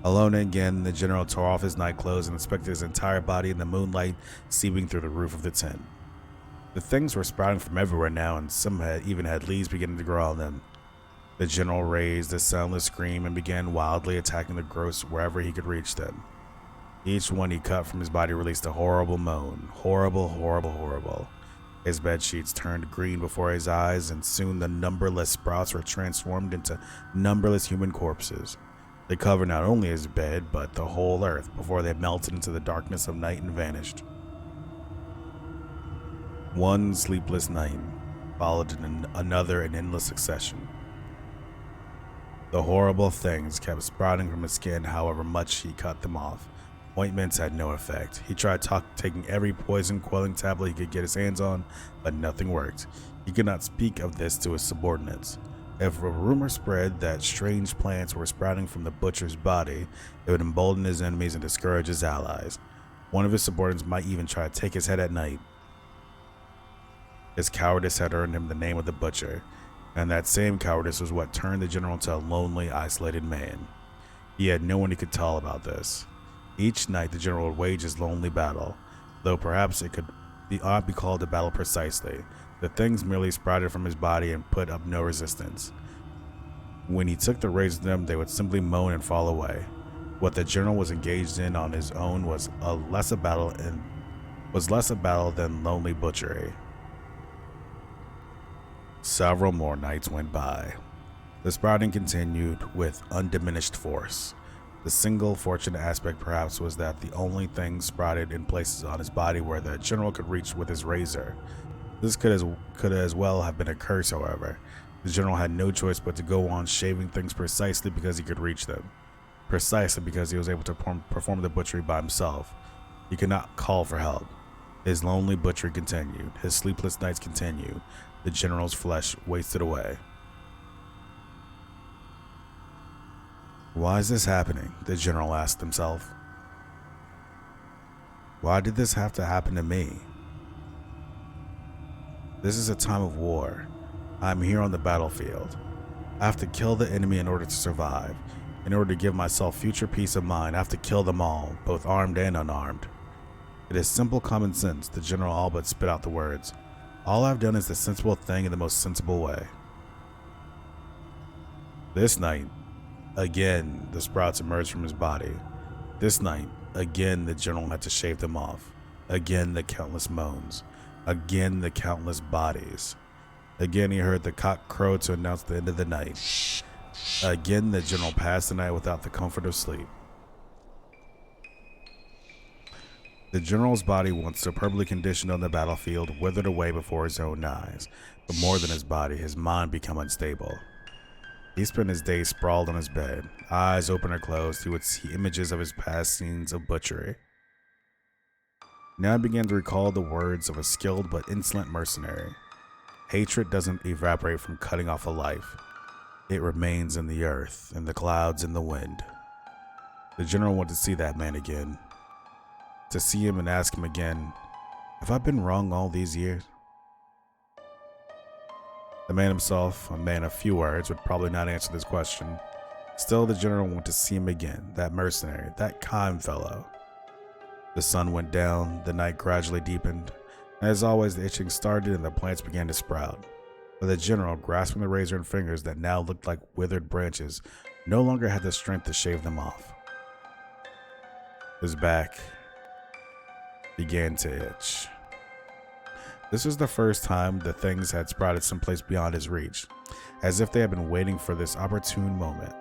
Alone again, the general tore off his nightclothes and inspected his entire body in the moonlight seeping through the roof of the tent. The things were sprouting from everywhere now, and some even had leaves beginning to grow on them. The general raised a soundless scream and began wildly attacking the growths wherever he could reach them. Each one he cut from his body released a horrible moan. Horrible, horrible, horrible. His bed sheets turned green before his eyes, and soon the numberless sprouts were transformed into numberless human corpses. They covered not only his bed, but the whole earth before they melted into the darkness of night and vanished. One sleepless night followed another in endless succession. The horrible things kept sprouting from his skin however much he cut them off. Ointments had no effect. He tried taking every poison quelling tablet he could get his hands on, but nothing worked. He could not speak of this to his subordinates. If a rumor spread that strange plants were sprouting from the butcher's body, it would embolden his enemies and discourage his allies. One of his subordinates might even try to take his head at night. His cowardice had earned him the name of the butcher, and that same cowardice was what turned the general into a lonely, isolated man. He had no one he could tell about this. Each night the general would wage his lonely battle, though perhaps it could not be called a battle precisely. The things merely sprouted from his body and put up no resistance. When he took the razor to them, they would simply moan and fall away. What the general was engaged in on his own was less a battle than lonely butchery. Several more nights went by. The sprouting continued with undiminished force. The single fortunate aspect perhaps was that the only things sprouted in places on his body where the general could reach with his razor. This could as well have been a curse, however. The general had no choice but to go on shaving things precisely because he could reach them. Precisely because he was able to perform the butchery by himself. He could not call for help. His lonely butchery continued. His sleepless nights continued. The general's flesh wasted away. Why is this happening? The general asked himself. Why did this have to happen to me? This is a time of war. I am here on the battlefield. I have to kill the enemy in order to survive. In order to give myself future peace of mind, I have to kill them all, both armed and unarmed. It is simple common sense. The general all but spit out the words. All I've done is the sensible thing in the most sensible way. This night, again, the sprouts emerged from his body. This night, again, the general had to shave them off. Again, the countless moans. Again, the countless bodies. Again, he heard the cock crow to announce the end of the night. Again, the general passed the night without the comfort of sleep. The general's body, once superbly conditioned on the battlefield, withered away before his own eyes. But more than his body, his mind became unstable. He spent his days sprawled on his bed. Eyes open or closed, he would see images of his past scenes of butchery. Now he began to recall the words of a skilled but insolent mercenary. Hatred doesn't evaporate from cutting off a life. It remains in the earth, in the clouds, in the wind. The general wanted to see that man again. To see him and ask him again, have I been wrong all these years? The man himself, a man of few words, would probably not answer this question. Still, the general wanted to see him again, that mercenary, that kind fellow. The sun went down, the night gradually deepened. As always, the itching started and the plants began to sprout. But the general, grasping the razor in fingers that now looked like withered branches, no longer had the strength to shave them off. His back began to itch. This was the first time the things had sprouted someplace beyond his reach, as if they had been waiting for this opportune moment.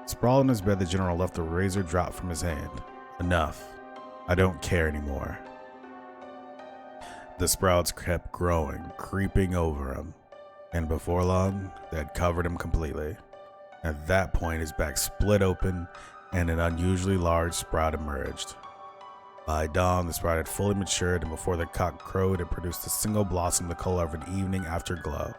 Sprawled in his bed, the general let the razor drop from his hand. Enough. I don't care anymore. The sprouts kept growing, creeping over him, and before long, they had covered him completely. At that point, his back split open, and an unusually large sprout emerged. By dawn, the sprout had fully matured, and before the cock crowed, it produced a single blossom the color of an evening afterglow.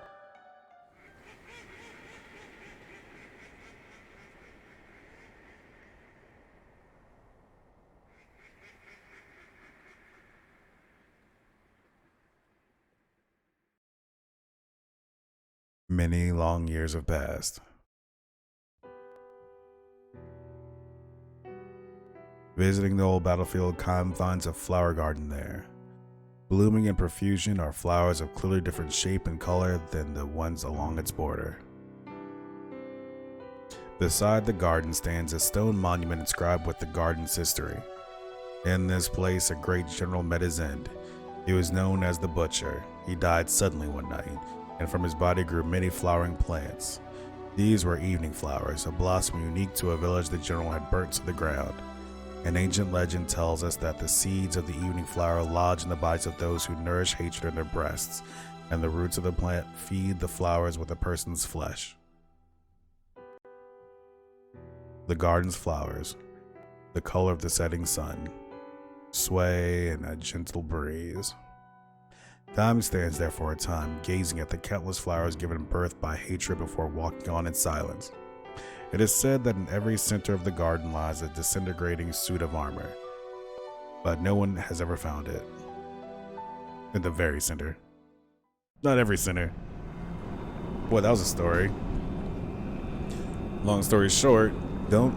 Many long years have passed. Visiting the old battlefield, Khan finds a flower garden there. Blooming in profusion are flowers of clearly different shape and color than the ones along its border. Beside the garden stands a stone monument inscribed with the garden's history. In this place, a great general met his end. He was known as the Butcher. He died suddenly one night, and from his body grew many flowering plants. These were evening flowers, a blossom unique to a village the general had burnt to the ground. An ancient legend tells us that the seeds of the evening flower lodge in the bodies of those who nourish hatred in their breasts, and the roots of the plant feed the flowers with a person's flesh. The garden's flowers, the color of the setting sun, sway in a gentle breeze. Time stands there for a time, gazing at the countless flowers given birth by hatred before walking on in silence. It is said that in every center of the garden lies a disintegrating suit of armor, but no one has ever found it. In the very center. Not every center. Boy, that was a story. Long story short, don't,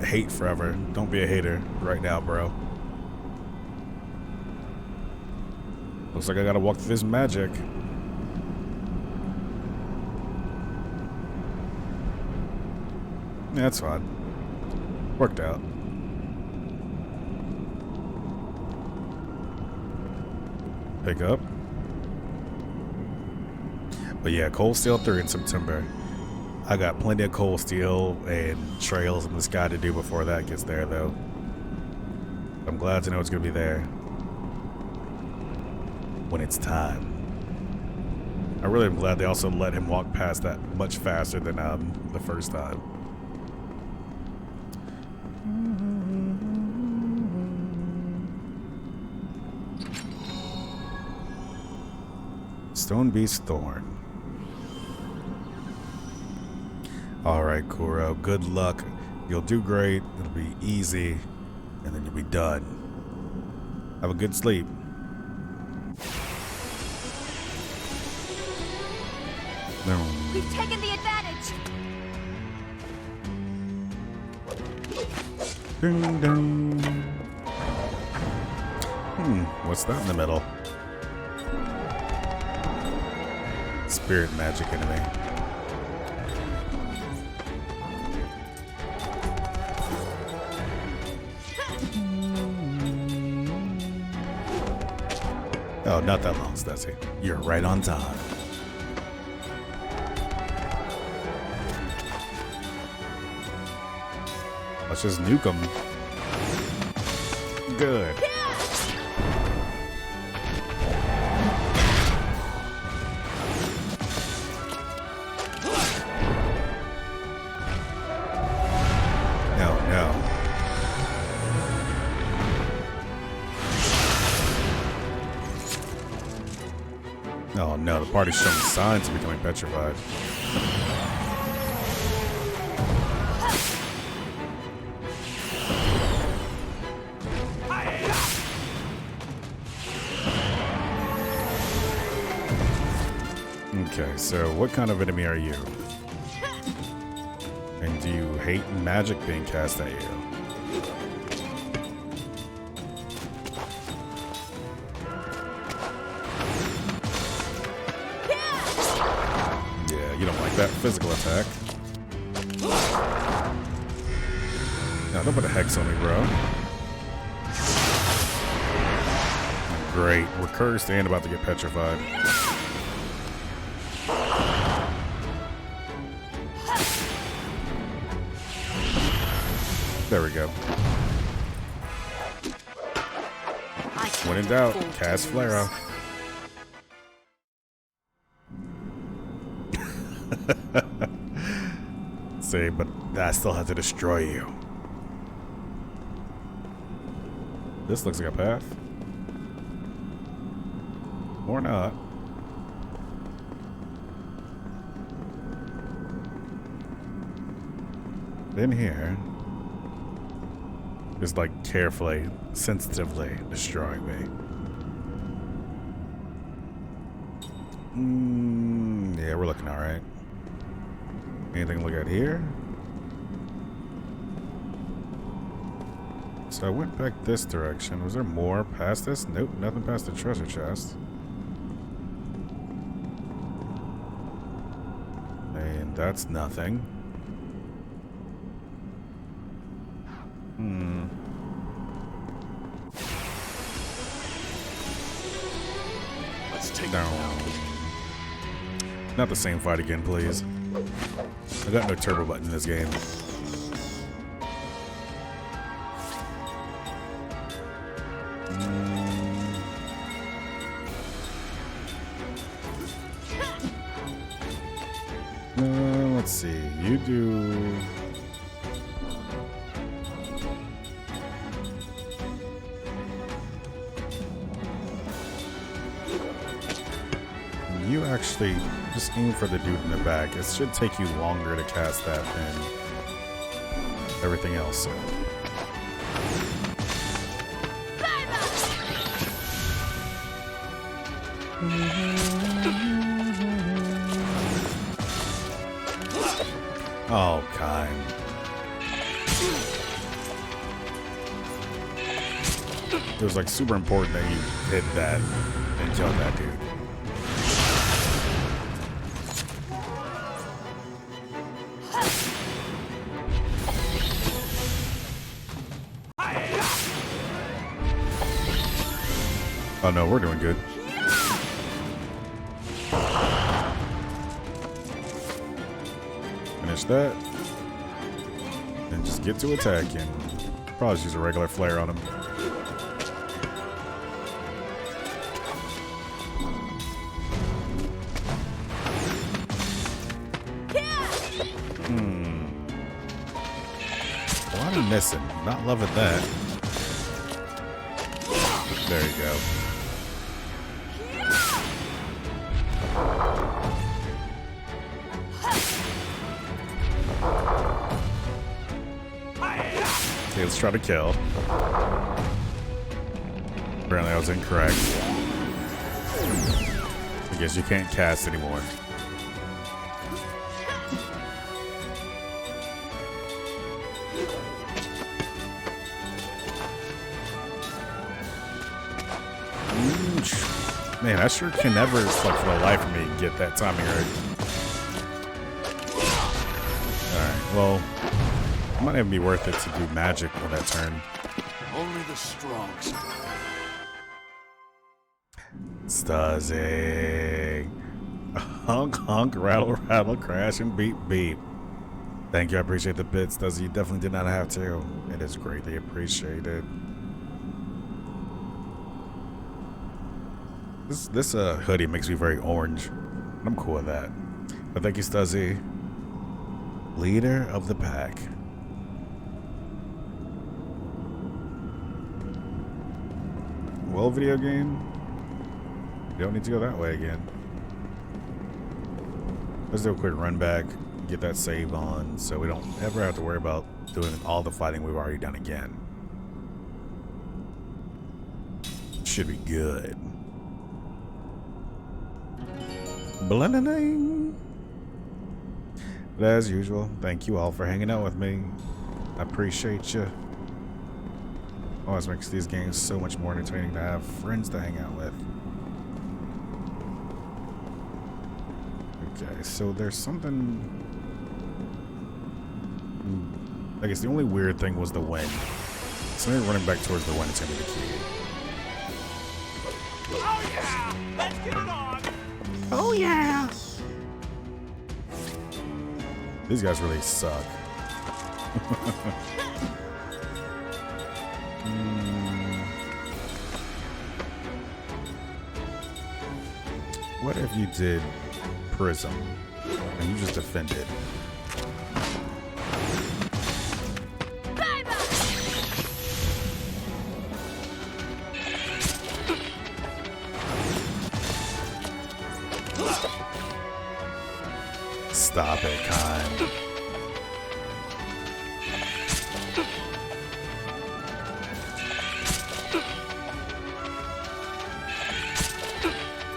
hate forever. Don't be a hater right now, bro. Looks like I gotta walk through this magic. Yeah, that's fine. Worked out. Pick up. But yeah, Cold Steel 3 in September. I got plenty of Cold Steel and trails in the sky to do before that gets there, though. I'm glad to know it's gonna be there when it's time. I really am glad they also let him walk past that much faster than the first time. Stone Beast Thorn. Alright, Kuro, good luck. You'll do great, it'll be easy, and then you'll be done. Have a good sleep. We've taken the advantage! Ding, ding. What's that in the middle? Spirit magic enemy. Oh, not that long, Stacy. You're right on time. Let's just nuke them. Good. No, no. Oh no, the party's showing signs of becoming petrified. Okay, so what kind of enemy are you? And do you hate magic being cast at you? Yeah, you don't like that physical attack. No, don't put a hex on me, bro. Great, we're cursed and about to get petrified. There we go. When in doubt, cast Flare out. Say, but I still have to destroy you. This looks like a path. Or not. In here. Just like carefully, sensitively destroying me. Yeah, we're looking alright. Anything to look at here? So I went back this direction. Was there more past this? Nope, nothing past the treasure chest. And that's nothing. Let's take No. Not the same fight again, please. I got no turbo button in this game. Let's see. You do. You actually just aim for the dude in the back. It should take you longer to cast that than everything else. Oh, kind. It was like super important that you hit that and kill that dude. Oh no, we're doing good. Finish that. And just get to attacking. Probably just use a regular flare on him. What am I missing? Not loving that. There you go. Okay, let's try to kill. Apparently I was incorrect. I guess you can't cast anymore. Man, I sure can never, like, for the life of me, get that timing right. Alright, well, it might even be worth it to do magic on that turn. Only the strong. Stuzzy. Honk, honk, rattle, rattle, crash, and beep, beep. Thank you, I appreciate the bits, Stuzzy. You definitely did not have to. It is greatly appreciated. This hoodie makes me very orange. I'm cool with that. But thank you, Stuzzy. Leader of the pack. Well, video game. You don't need to go that way again. Let's do a quick run back, get that save on, so we don't ever have to worry about doing all the fighting we've already done again. Should be good. Blending. But as usual, thank you all for hanging out with me. I appreciate you. Always makes these games so much more entertaining to have friends to hang out with. Okay, so there's something. I guess the only weird thing was the wind. So maybe running back towards the wind is gonna be the key. Oh yeah! Let's get it on! Oh yeah! These guys really suck. What if you did Prism and you just defended? Stop it, kind.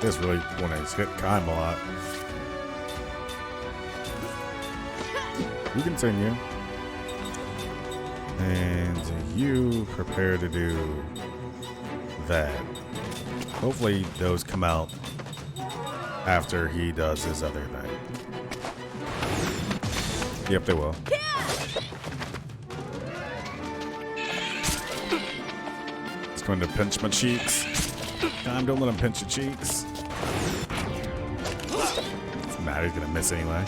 This really want to hit Kaim a lot. You continue. And you prepare to do that. Hopefully those come out after he does his other thing. Yep, they will. He's going to pinch my cheeks. Kaim, don't let him pinch your cheeks. Doesn't matter, he's gonna miss anyway.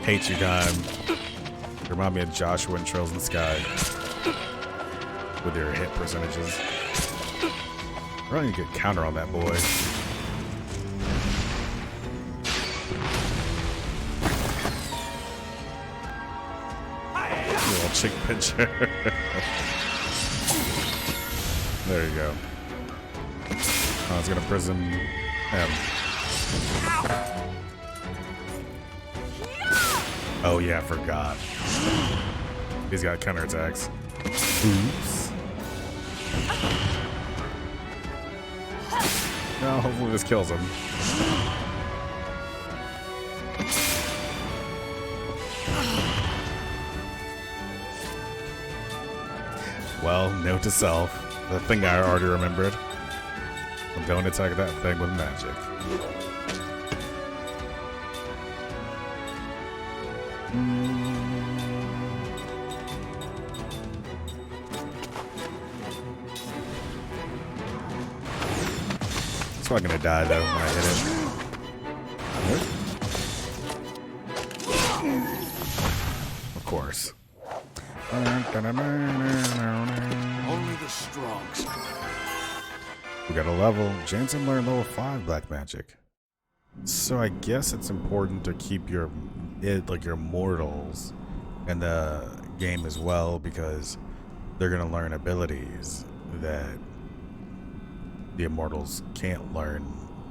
Hate you, Kaim. You remind me of Joshua and Trails in the Sky. With your hit percentages. Really need a good counter on that boy. Little chick pincher. There you go. Oh, it's gonna prism him. Oh yeah, I forgot. He's got counterattacks. Oops. No, hopefully this kills him. Well, note to self. The thing I already remembered. Don't attack that thing with magic. It's not gonna die though when I hit it. Of course. Only the strong. We got a level. Jansen learned level 5 black magic. So I guess it's important to keep your mortals in the game as well, because they're gonna learn abilities that the immortals can't learn,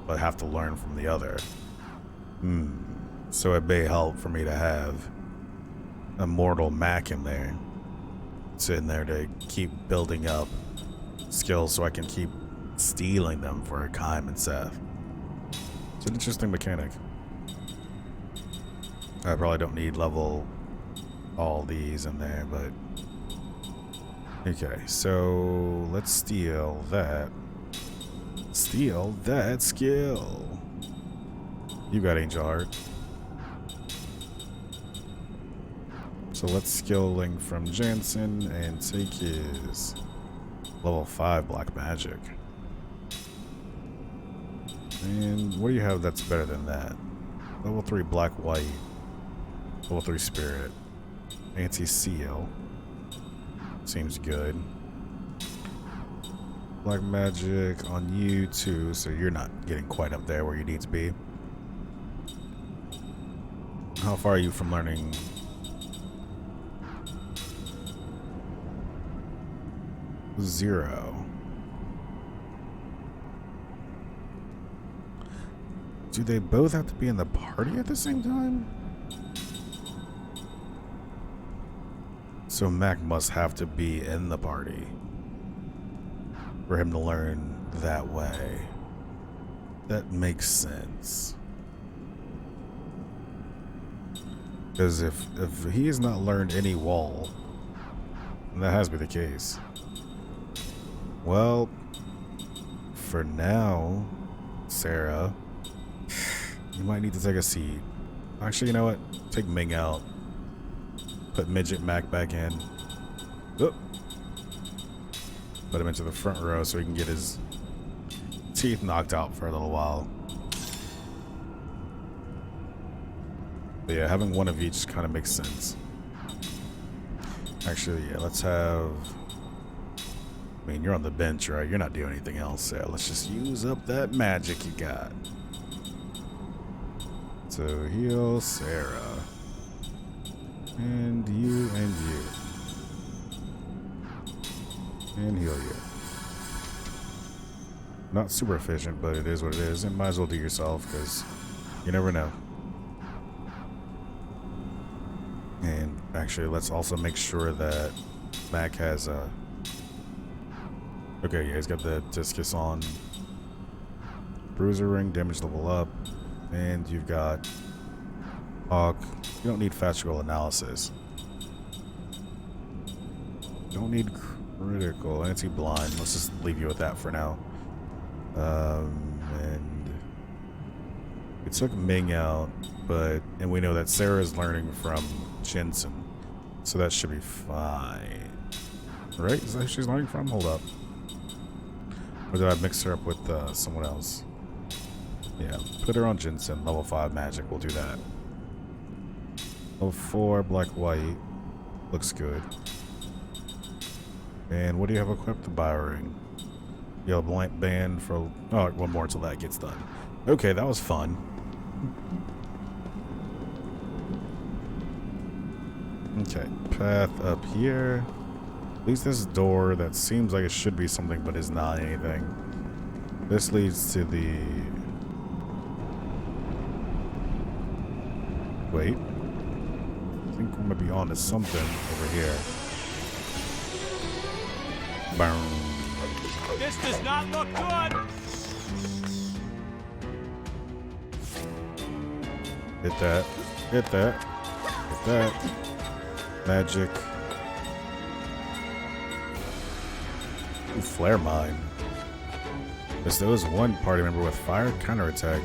but have to learn from the other. So it may help for me to have a mortal Mac in there, sitting there to keep building up skills so I can keep stealing them for Kaim and Seth. It's an interesting mechanic. I probably don't need level all these in there, but okay, so let's steal that. Steal that skill. You got Angel Heart. So let's skill link from Jansen and take his level 5 black magic. And what do you have that's better than that? Level 3 black white. Level 3 spirit. Anti-seal. Seems good. Black magic on you too, so you're not getting quite up there where you need to be. How far are you from learning? 0. Do they both have to be in the party at the same time? So Mac must have to be in the party for him to learn that way. That makes sense. Because if he has not learned any wall, then that has to be the case. Well, for now, Sarah, you might need to take a seat. Actually, you know what? Take Ming out. Put Midget Mac back in. Oop. Put him into the front row so he can get his teeth knocked out for a little while. But yeah, having one of each kind of makes sense. Actually, yeah, let's have... I mean, you're on the bench, right? You're not doing anything else, so let's just use up that magic you got. So heal Sarah. And you and you. And heal you. Not super efficient, but it is what it is. And might as well do yourself, because you never know. And actually, let's also make sure that Mac has a... Okay, yeah, he's got the discus on. Bruiser ring, damage level up. And you've got Hawk. You don't need fast roll analysis. Don't need critical. Anti-blind. Let's just leave you with that for now. And we took Ming out, and we know that Sarah's learning from Jensen. So that should be fine. Right? Is that who she's learning from? Hold up. Or did I mix her up with someone else? Yeah, put her on Jensen, level 5 magic, we'll do that. Level 4, black white, looks good. And what do you have equipped? The bio ring. Yellow blank band for, oh, one more until that gets done. Okay, that was fun. Okay, path up here. At least this door that seems like it should be something but is not anything. This leads to the... Wait. I think we're gonna be on to something over here. Boom. This does not look good! Hit that. Hit that. Hit that. Magic. Ooh, flare mine. Yes, there was one party member with fire counterattack.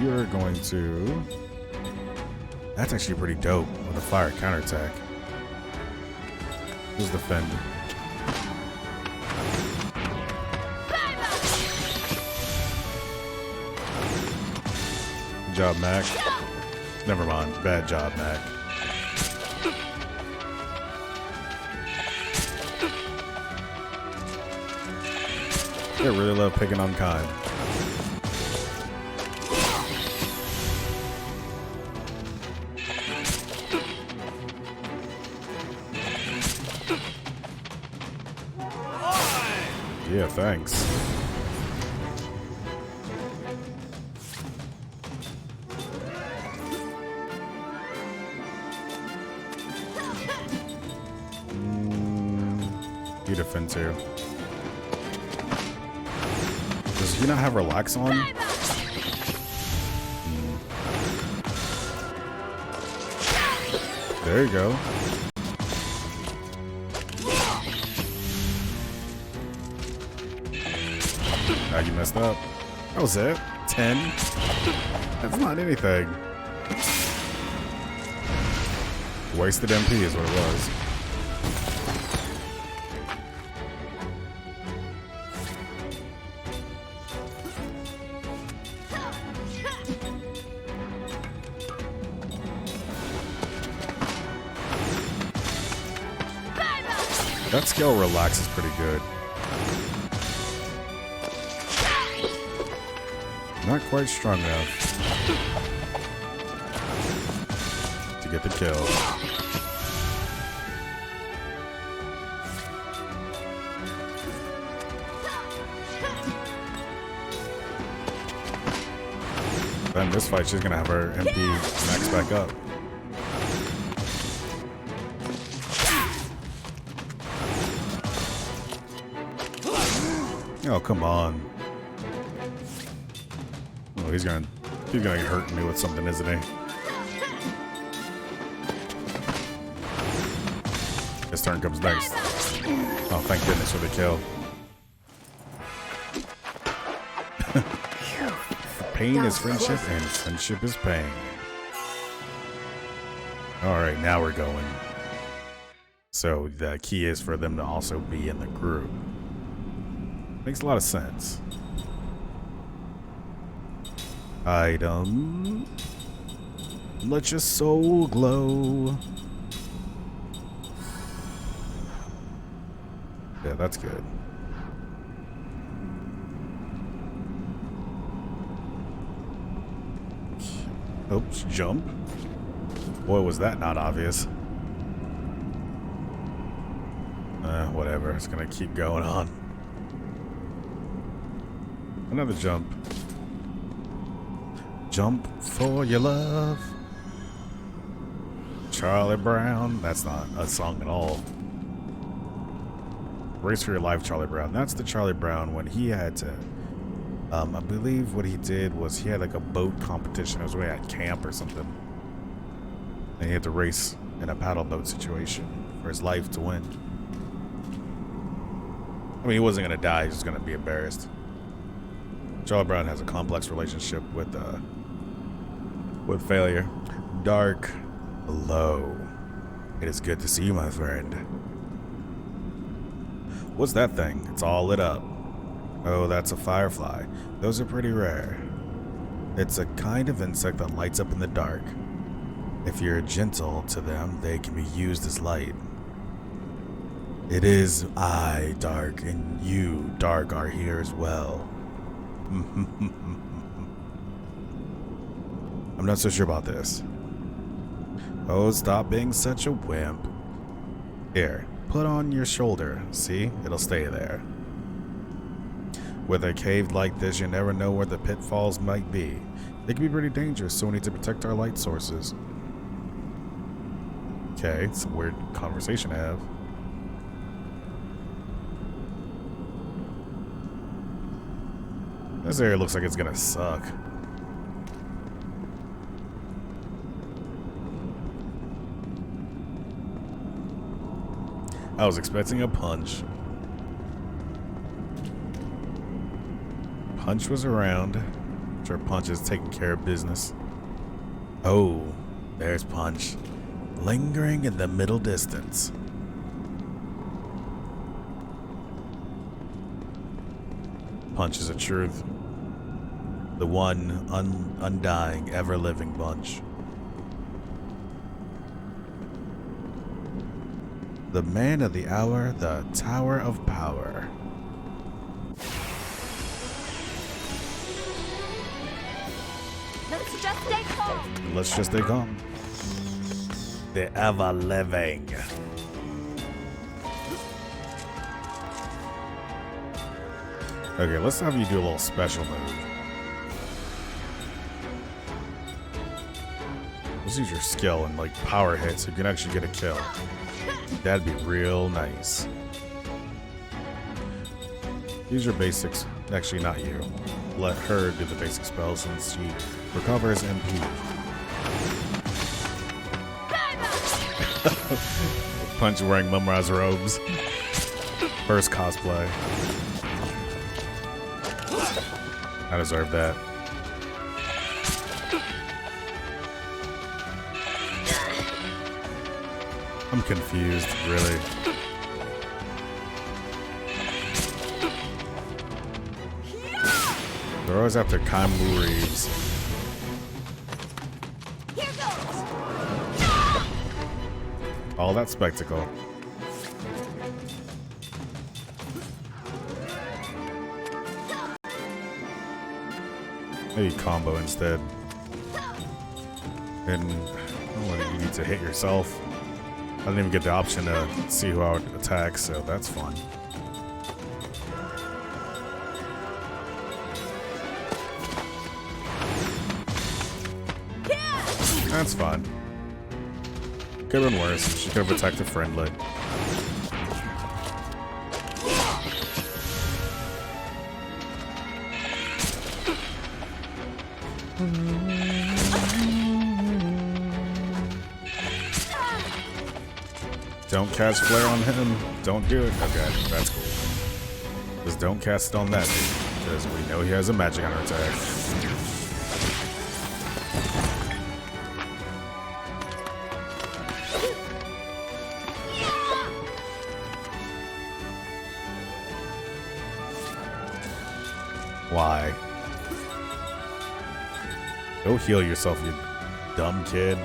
You're going to... That's actually pretty dope with a fire counterattack. Just defend. Good job, Mac. Never mind. Bad job, Mac. They really love picking on Kyle. Yeah, thanks. You defend too. Does he not have relax on? There you go. messed up. That was it. 10. That's not anything. Wasted MP is what it was. That skill relaxes pretty good. Not quite strong enough to get the kill. Then this fight, she's gonna have her MP max back up. Oh, come on. Oh, he's gonna hurt me with something, isn't he? His turn comes next. Oh, thank goodness for the kill. Pain is friendship, and friendship is pain. Alright, now we're going. So the key is for them to also be in the group. Makes a lot of sense. Item. Let your soul glow. Yeah, that's good. Oops, jump. Boy, was that not obvious. Whatever. It's gonna keep going on. Another jump. Jump for your love. Charlie Brown. That's not a song at all. Race for your life, Charlie Brown. That's the Charlie Brown when he had to, I believe what he did was he had like a boat competition. It was way at camp or something. And he had to race in a paddle boat situation for his life to win. I mean, he wasn't going to die. He was going to be embarrassed. Charlie Brown has a complex relationship with failure. Dark, low. It is good to see you, my friend. What's that thing? It's all lit up. Oh, that's a firefly. Those are pretty rare. It's a kind of insect that lights up in the dark. If you're gentle to them, they can be used as light. It is I, Dark, and you, Dark, are here as well. I'm not so sure about this. Oh, stop being such a wimp. Here, put on your shoulder. See? It'll stay there. With a cave like this, you never know where the pitfalls might be. They can be pretty dangerous, so we need to protect our light sources. Okay, it's a weird conversation to have. This area looks like it's gonna suck. I was expecting a punch. Punch was around. I'm sure Punch is taking care of business. Oh, there's Punch. Lingering in the middle distance. Punch is a truth. The one undying, ever-living Punch. The man of the hour, the Tower of Power. Let's just stay calm. Let's just stay calm. The ever-living. Okay, let's have you do a little special move. Let's use your skill and like power hit so you can actually get a kill. That'd be real nice. Use your basics. Actually, not you. Let her do the basic spell since she recovers MP. Punch wearing Mumra's robes. First cosplay. I deserve that. I'm confused, really. They're always after Kaimu Reeves. All that spectacle. Maybe combo instead. And oh, you need to hit yourself. I didn't even get the option to see who I would attack, so that's fun. That's fine. Could have been worse. She could have attacked a friendly. Don't cast Flare on him. Don't do it. Okay, that's cool. Just don't cast it on that dude, because we know he has a magic counter attack. Why? Go heal yourself, you dumb kid.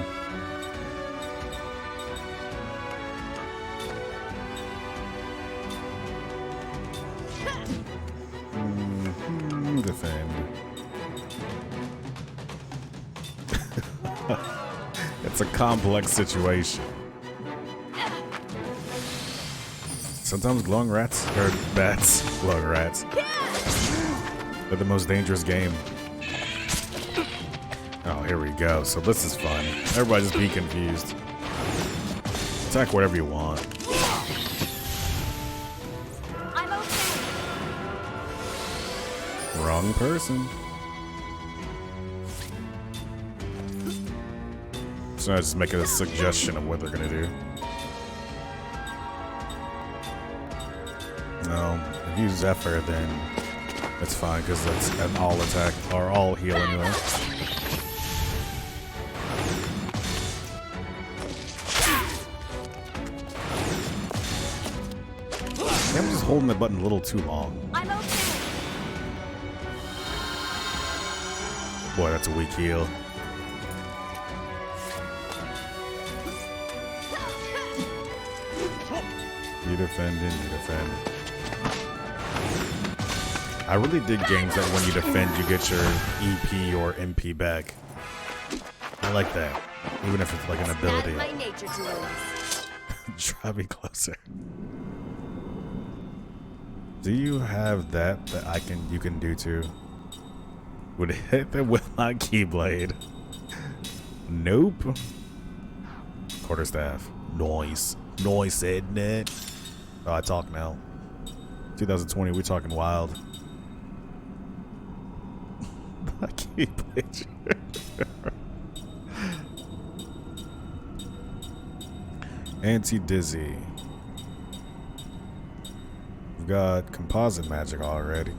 Defend. It's a complex situation. Sometimes glowing rats, or bats, glowing rats, they're the most dangerous game. Oh, here we go. So this is fun. Everybody just be confused. Attack whatever you want. I'm okay. Wrong person. So I just make it a suggestion of what they're gonna do. No, if you use Zephyr, then it's fine because that's an all attack or all heal anyway. I'm just holding the button a little too long. I'm okay. Boy, that's a weak heal. You defend and you defend. I really dig games that when you defend, you get your EP or MP back. I like that, even if it's like an ability. That's my nature to lose. Draw me closer. Do you have that you can do too? Would it hit the Willock Keyblade? Nope. Quarterstaff. Noise. Noise, isn't it? Oh, I talk now. 2020, we talking wild. Keyblade. Anti-dizzy. We've got composite magic already.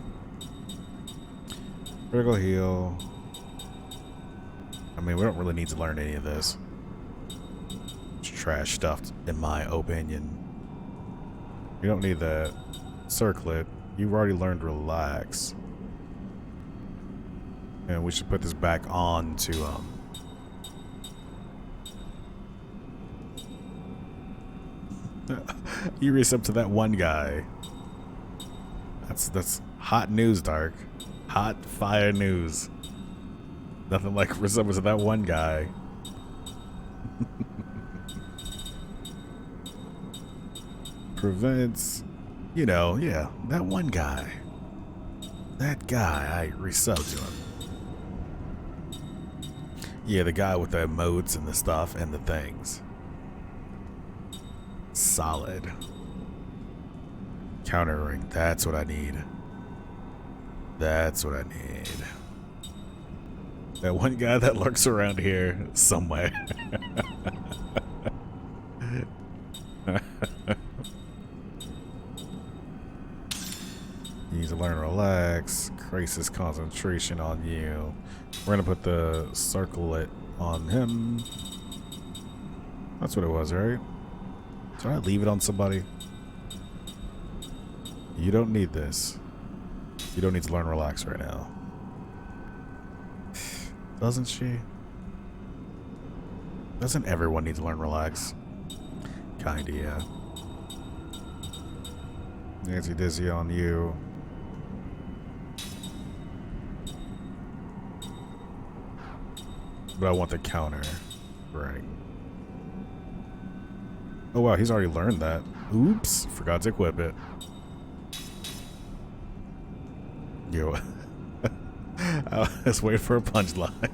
Critical heal. I mean, we don't really need to learn any of this. It's trash stuff, in my opinion. You don't need that. Circlet. You've already learned relax. And we should put this back on to you race up to that one guy. That's hot news, Dark. Hot fire news. Nothing like resemblance to that one guy. Prevents, you know, yeah, that one guy. That guy, I resub to him. Yeah, the guy with the emotes and the stuff and the things. Solid. Countering, that's what I need. That's what I need. That one guy that lurks around here somewhere. You need to learn to relax. crisis concentration on you. We're gonna put the circlet on him. That's what it was, right? Did I leave it on somebody? You don't need this. You don't need to learn relax right now. Doesn't she? Doesn't everyone need to learn relax? Kinda, yeah. Nancy Dizzy on you. But I want the counter. Right. Oh wow, he's already learned that. Oops, forgot to equip it. Yo. I was waiting for a punchline.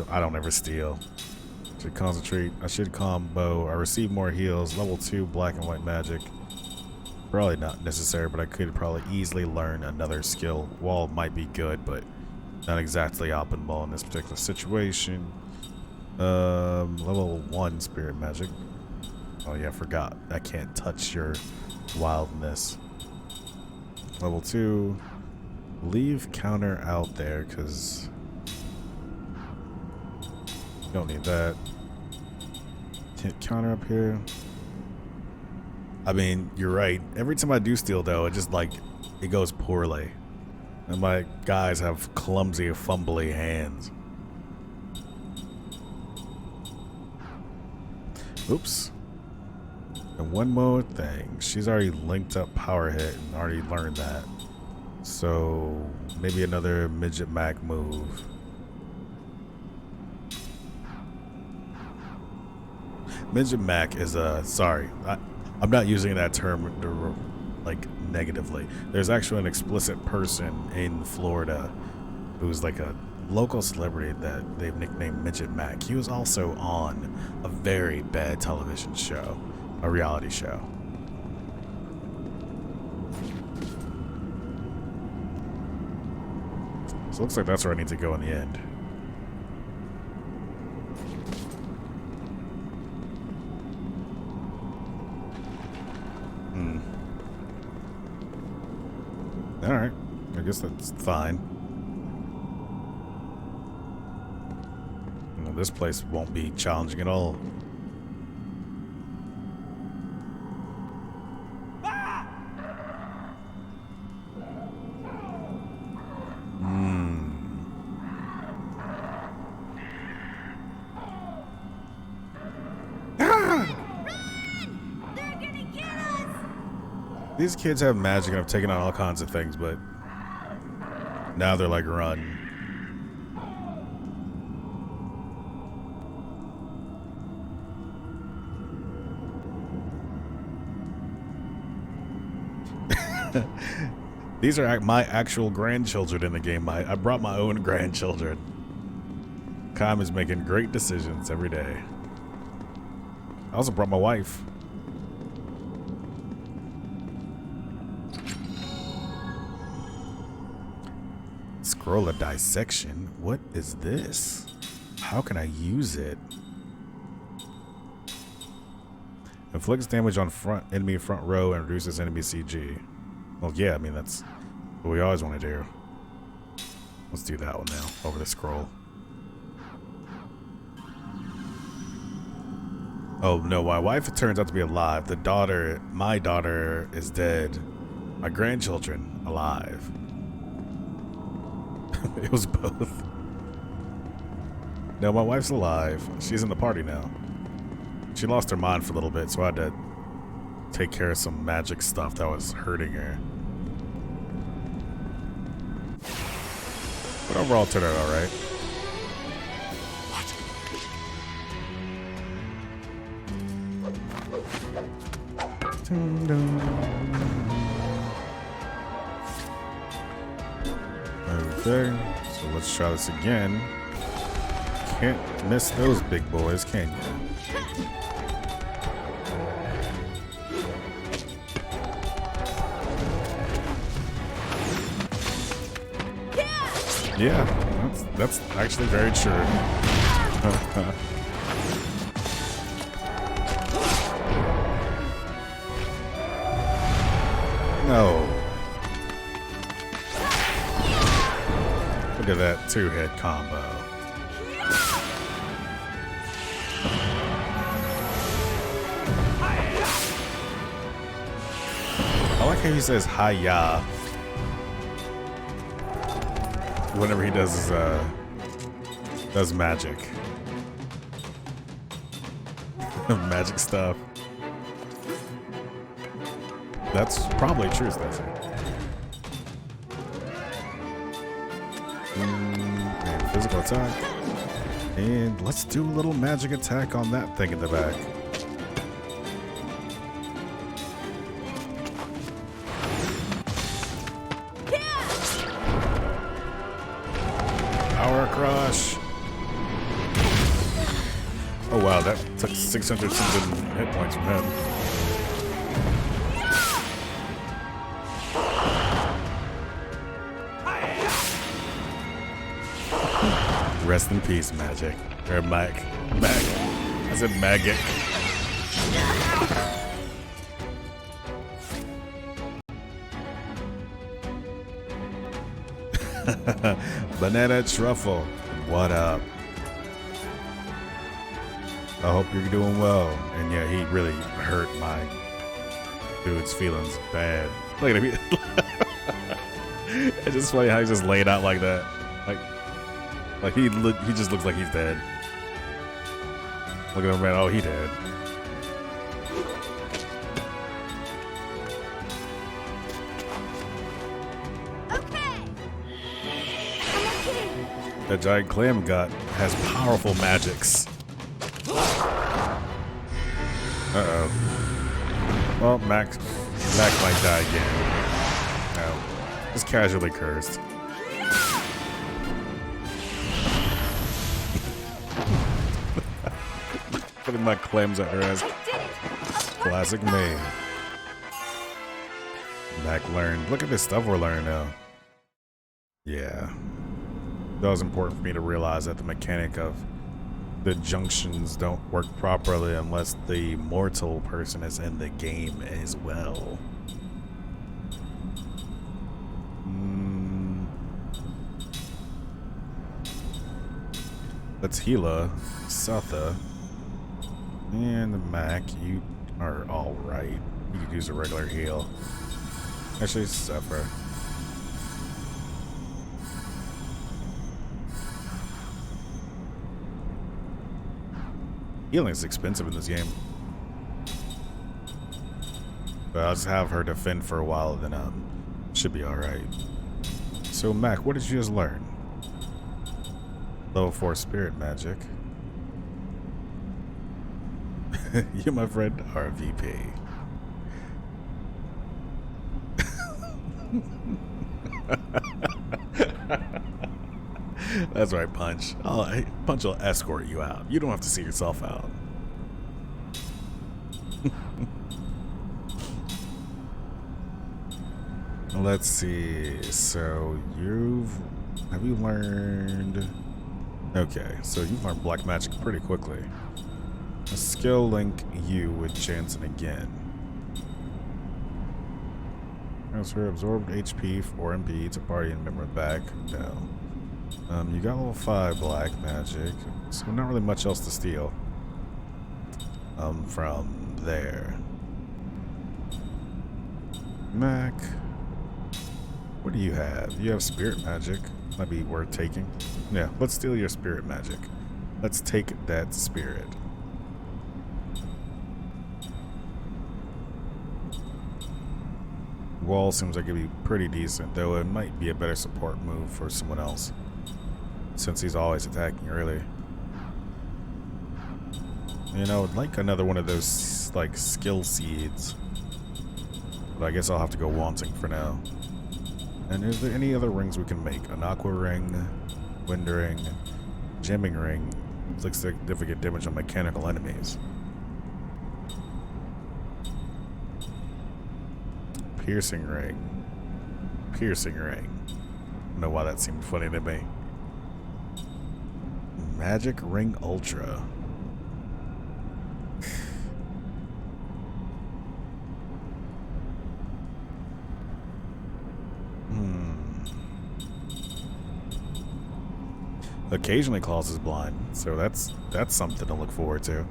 I don't ever steal. Should concentrate. I should combo. I receive more heals. Level 2 black and white magic. Probably not necessary, but I could probably easily learn another skill. Wall might be good, but not exactly optimal in this particular situation. Level 1 spirit magic. Oh yeah, I forgot. I can't touch your wildness. Level 2. Leave counter out there, because don't need that. Hit counter up here. I mean, you're right. Every time I do steal, though, it just, like, it goes poorly. And my guys have clumsy, fumbly hands. Oops. And one more thing. She's already linked up power hit and already learned that. So maybe another midget Mac move. Midget Mac is sorry. I'm not using that term like negatively. There's actually an explicit person in Florida who's like a local celebrity that they've nicknamed Midget Mac. He was also on a very bad television show, a reality show. So it looks like that's where I need to go in the end. Alright. I guess that's fine. Well, this place won't be challenging at all. These kids have magic and have taken on all kinds of things, but now they're like, run. These are my actual grandchildren in the game. I brought my own grandchildren. Kyle is making great decisions every day. I also brought my wife. Scroll of dissection. What is this? How can I use it? Inflicts damage on enemy front row and reduces enemy CG. Well, yeah, I mean, that's what we always want to do. Let's do that one now, over the scroll. Oh, no, my wife turns out to be alive. My daughter is dead. My grandchildren, alive. It was both. No, my wife's alive. She's in the party now. She lost her mind for a little bit, so I had to take care of some magic stuff that was hurting her. But overall, it turned out alright. Okay, so let's try this again. Can't miss those big boys, can you? Yeah, that's actually very true. No. Look at that two-hit combo. I like how he says hi-ya whenever he does his magic. Magic stuff. That's probably true stuff. And physical attack. And let's do a little magic attack on that thing in the back. Power crush. Oh wow, that took 600 something hit points from him. Rest in peace, Magic. Or Mag. I said Magic. Banana Truffle. What up? I hope you're doing well. And yeah, he really hurt my dude's feelings bad. Look at him. It's just funny how he just laid out like that. Like he just looks like he's dead. Look at him, man. Oh, he dead. Okay. That giant clam gut has powerful magics. Uh-oh. Well, Mac might die again. No. Just casually cursed. Putting my clams at her ass. Classic me. Mac learned. Look at this stuff we're learning now. Yeah. That was important for me to realize that the mechanic of the junctions don't work properly unless the mortal person is in the game as well. That's Gila, Satha, and Mac. You are all right. You could use a regular heal. Actually, Zephyr. Healing is expensive in this game. But I'll just have her defend for a while, then should be alright. So Mac, what did you just learn? Level 4 spirit magic. You, my friend, are VP. That's right, Punch. Punch will escort you out. You don't have to see yourself out. Let's see. So have you learned? Okay, so you've learned black magic pretty quickly. A skill link you with Jansen again. Transfer absorbed HP or MP to party and member back. No. You got level 5 black magic, so not really much else to steal. From there. Mac, what do you have? You have spirit magic. Might be worth taking. Yeah, let's steal your spirit magic. Let's take that spirit. Wall seems like it'd be pretty decent, though it might be a better support move for someone else, since he's always attacking early. You know, I'd like another one of those, like, skill seeds. But I guess I'll have to go wanting for now. And is there any other rings we can make? An aqua ring, wind ring, jamming ring. Inflicts significant damage on mechanical enemies. Piercing ring. Piercing ring. I don't know why that seemed funny to me. Magic ring ultra. occasionally Claus is blind, so that's something to look forward to.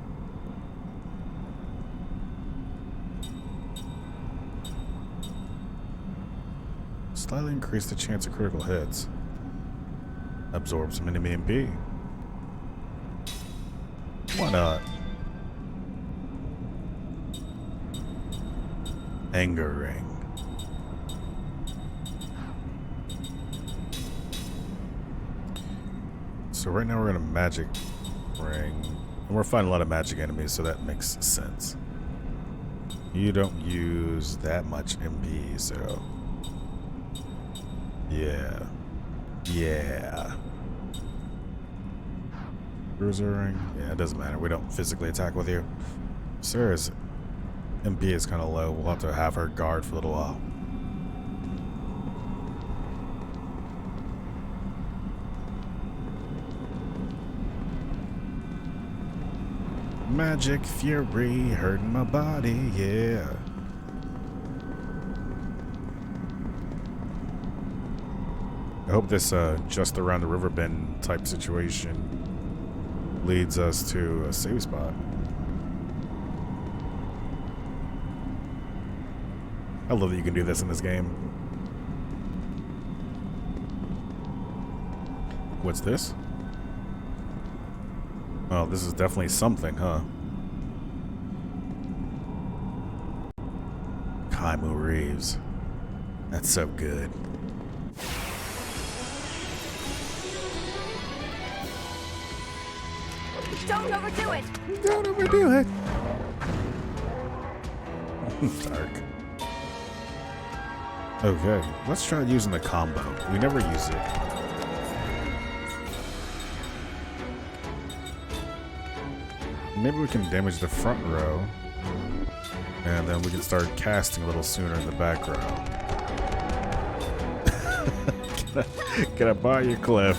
Slightly increase the chance of critical hits. Absorb some enemy MP. Why not? Anger ring. So right now we're in a magic ring. And we're fighting a lot of magic enemies, so that makes sense. You don't use that much MP, so... Yeah. Yeah. Bruiser ring? Yeah, it doesn't matter. We don't physically attack with you. Sarah's MP is kind of low. We'll have to have her guard for a little while. Magic fury hurting my body, yeah. I hope this just around the river bend type situation leads us to a safe spot. I love that you can do this in this game. What's this? Oh, this is definitely something, huh? Kaimu Reeves. That's so good. Don't overdo it! Don't overdo it! Dark. Okay, let's try using the combo. We never use it. Maybe we can damage the front row, and then we can start casting a little sooner in the back row. Can I buy you, Cliff?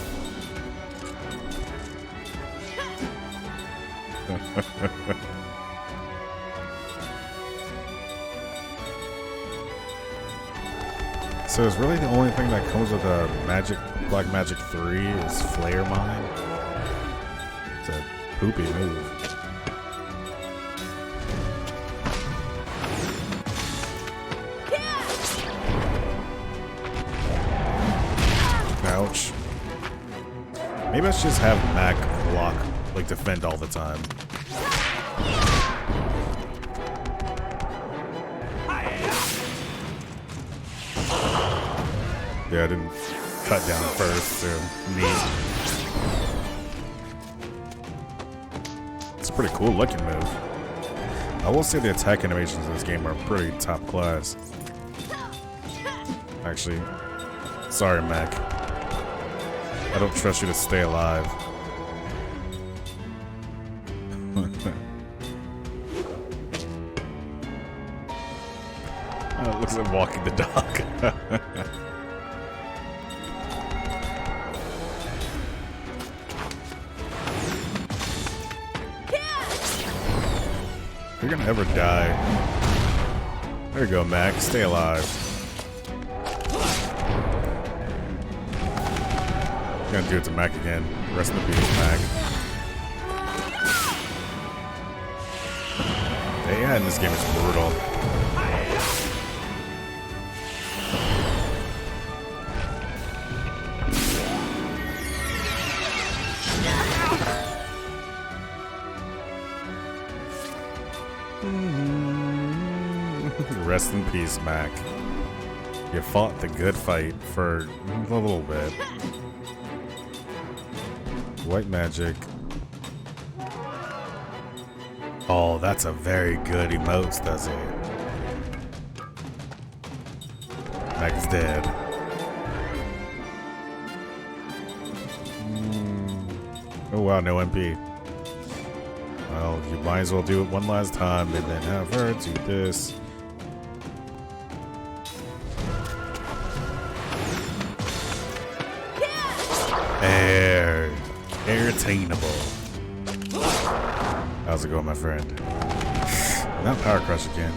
So it's really the only thing that comes with a Black Magic 3 is Flare Mine. It's a poopy move. Ouch. Maybe I should just have Mac block, like defend all the time. Yeah, I didn't cut down first, so neat. It's a pretty cool looking move. I will say the attack animations in this game are pretty top class. Actually, sorry, Mac. I don't trust you to stay alive. Oh, it looks like walking the dog. You're gonna ever die. There you go, Mac. Stay alive. Gonna do it to Mac again. Rest in peace, Mac. The AI in this game is brutal. Rest in peace, Mac. You fought the good fight for a little bit. White magic. Oh, that's a very good emote, does it? Mac's dead. Oh wow, no MP. Well, you might as well do it one last time and then have her do this. Airtainable. How's it going, my friend? Not Power Crush again.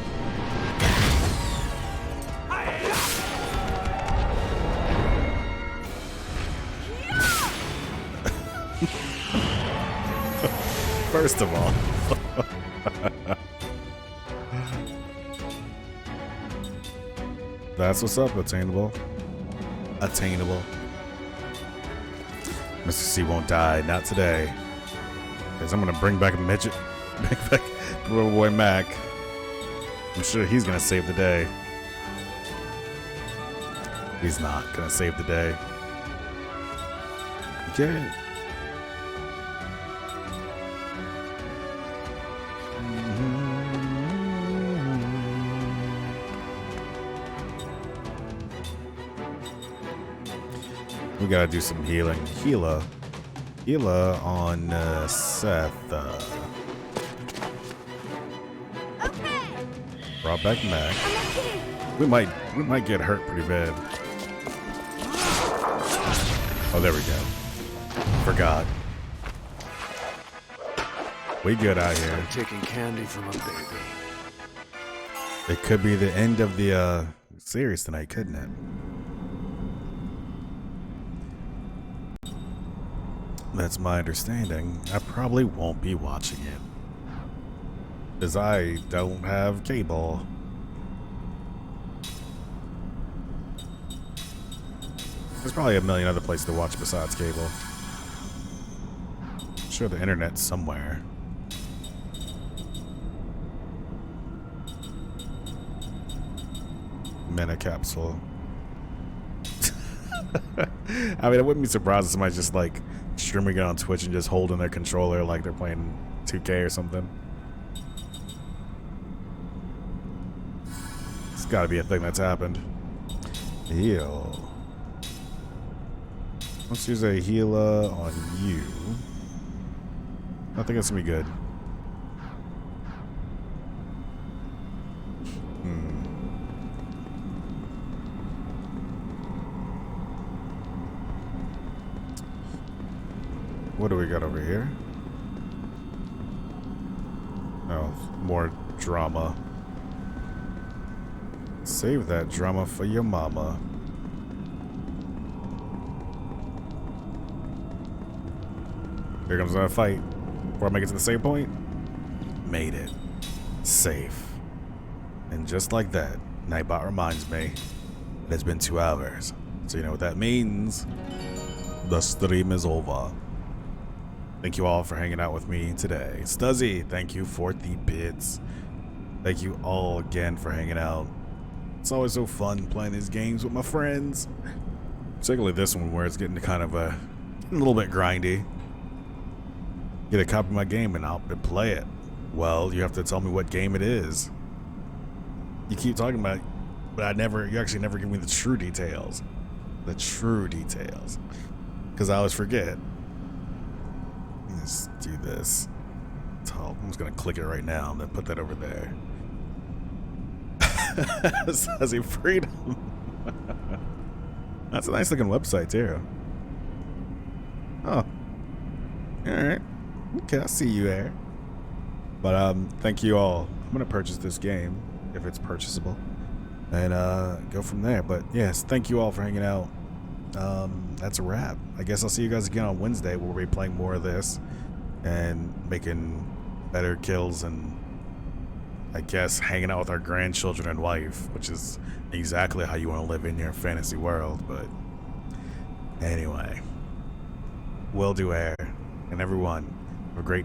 First of all. That's what's up, Attainable. Attainable. Mr. C won't die, not today. Because I'm gonna bring back a midget. Bring back little boy Mac. I'm sure he's gonna save the day. He's not gonna save the day. Okay. We gotta do some healing. Heala on Seth. Okay. Brought back Mac. I'm okay. We might get hurt pretty bad. Oh, there we go. Forgot. We good out here. I'm taking candy from a baby. It could be the end of the series tonight, couldn't it? That's my understanding. I probably won't be watching it, because I don't have cable. There's probably a million other places to watch besides cable. I'm sure the internet's somewhere. Mana capsule. I mean, I wouldn't be surprised if somebody just like streaming it on Twitch and just holding their controller like they're playing 2K or something. It's gotta be a thing that's happened. Heal. Let's use a healer on you. I think it's gonna be good. What do we got over here? Oh, more drama. Save that drama for your mama. Here comes another fight. Before I make it to the save point. Made it. Safe. And just like that, Nightbot reminds me it has been 2 hours. So you know what that means. The stream is over. Thank you all for hanging out with me today. Stuzzy, thank you for the bits. Thank you all again for hanging out. It's always so fun playing these games with my friends. Particularly this one where it's getting to kind of a little bit grindy. Get a copy of my game and I'll play it. Well, you have to tell me what game it is. You keep talking about it, but you actually never give me the true details. The true details. Because I always forget. Let's do this. I'm just gonna click it right now and then put that over there. Sassy Freedom. That's a nice looking website too. Oh. Alright. Okay, I see you there. But thank you all. I'm gonna purchase this game if it's purchasable. And go from there. But yes, thank you all for hanging out. That's a wrap. I guess I'll see you guys again on Wednesday where we'll be playing more of this and making better kills and I guess hanging out with our grandchildren and wife, which is exactly how you want to live in your fantasy world. But anyway, will do air, and everyone have a great night.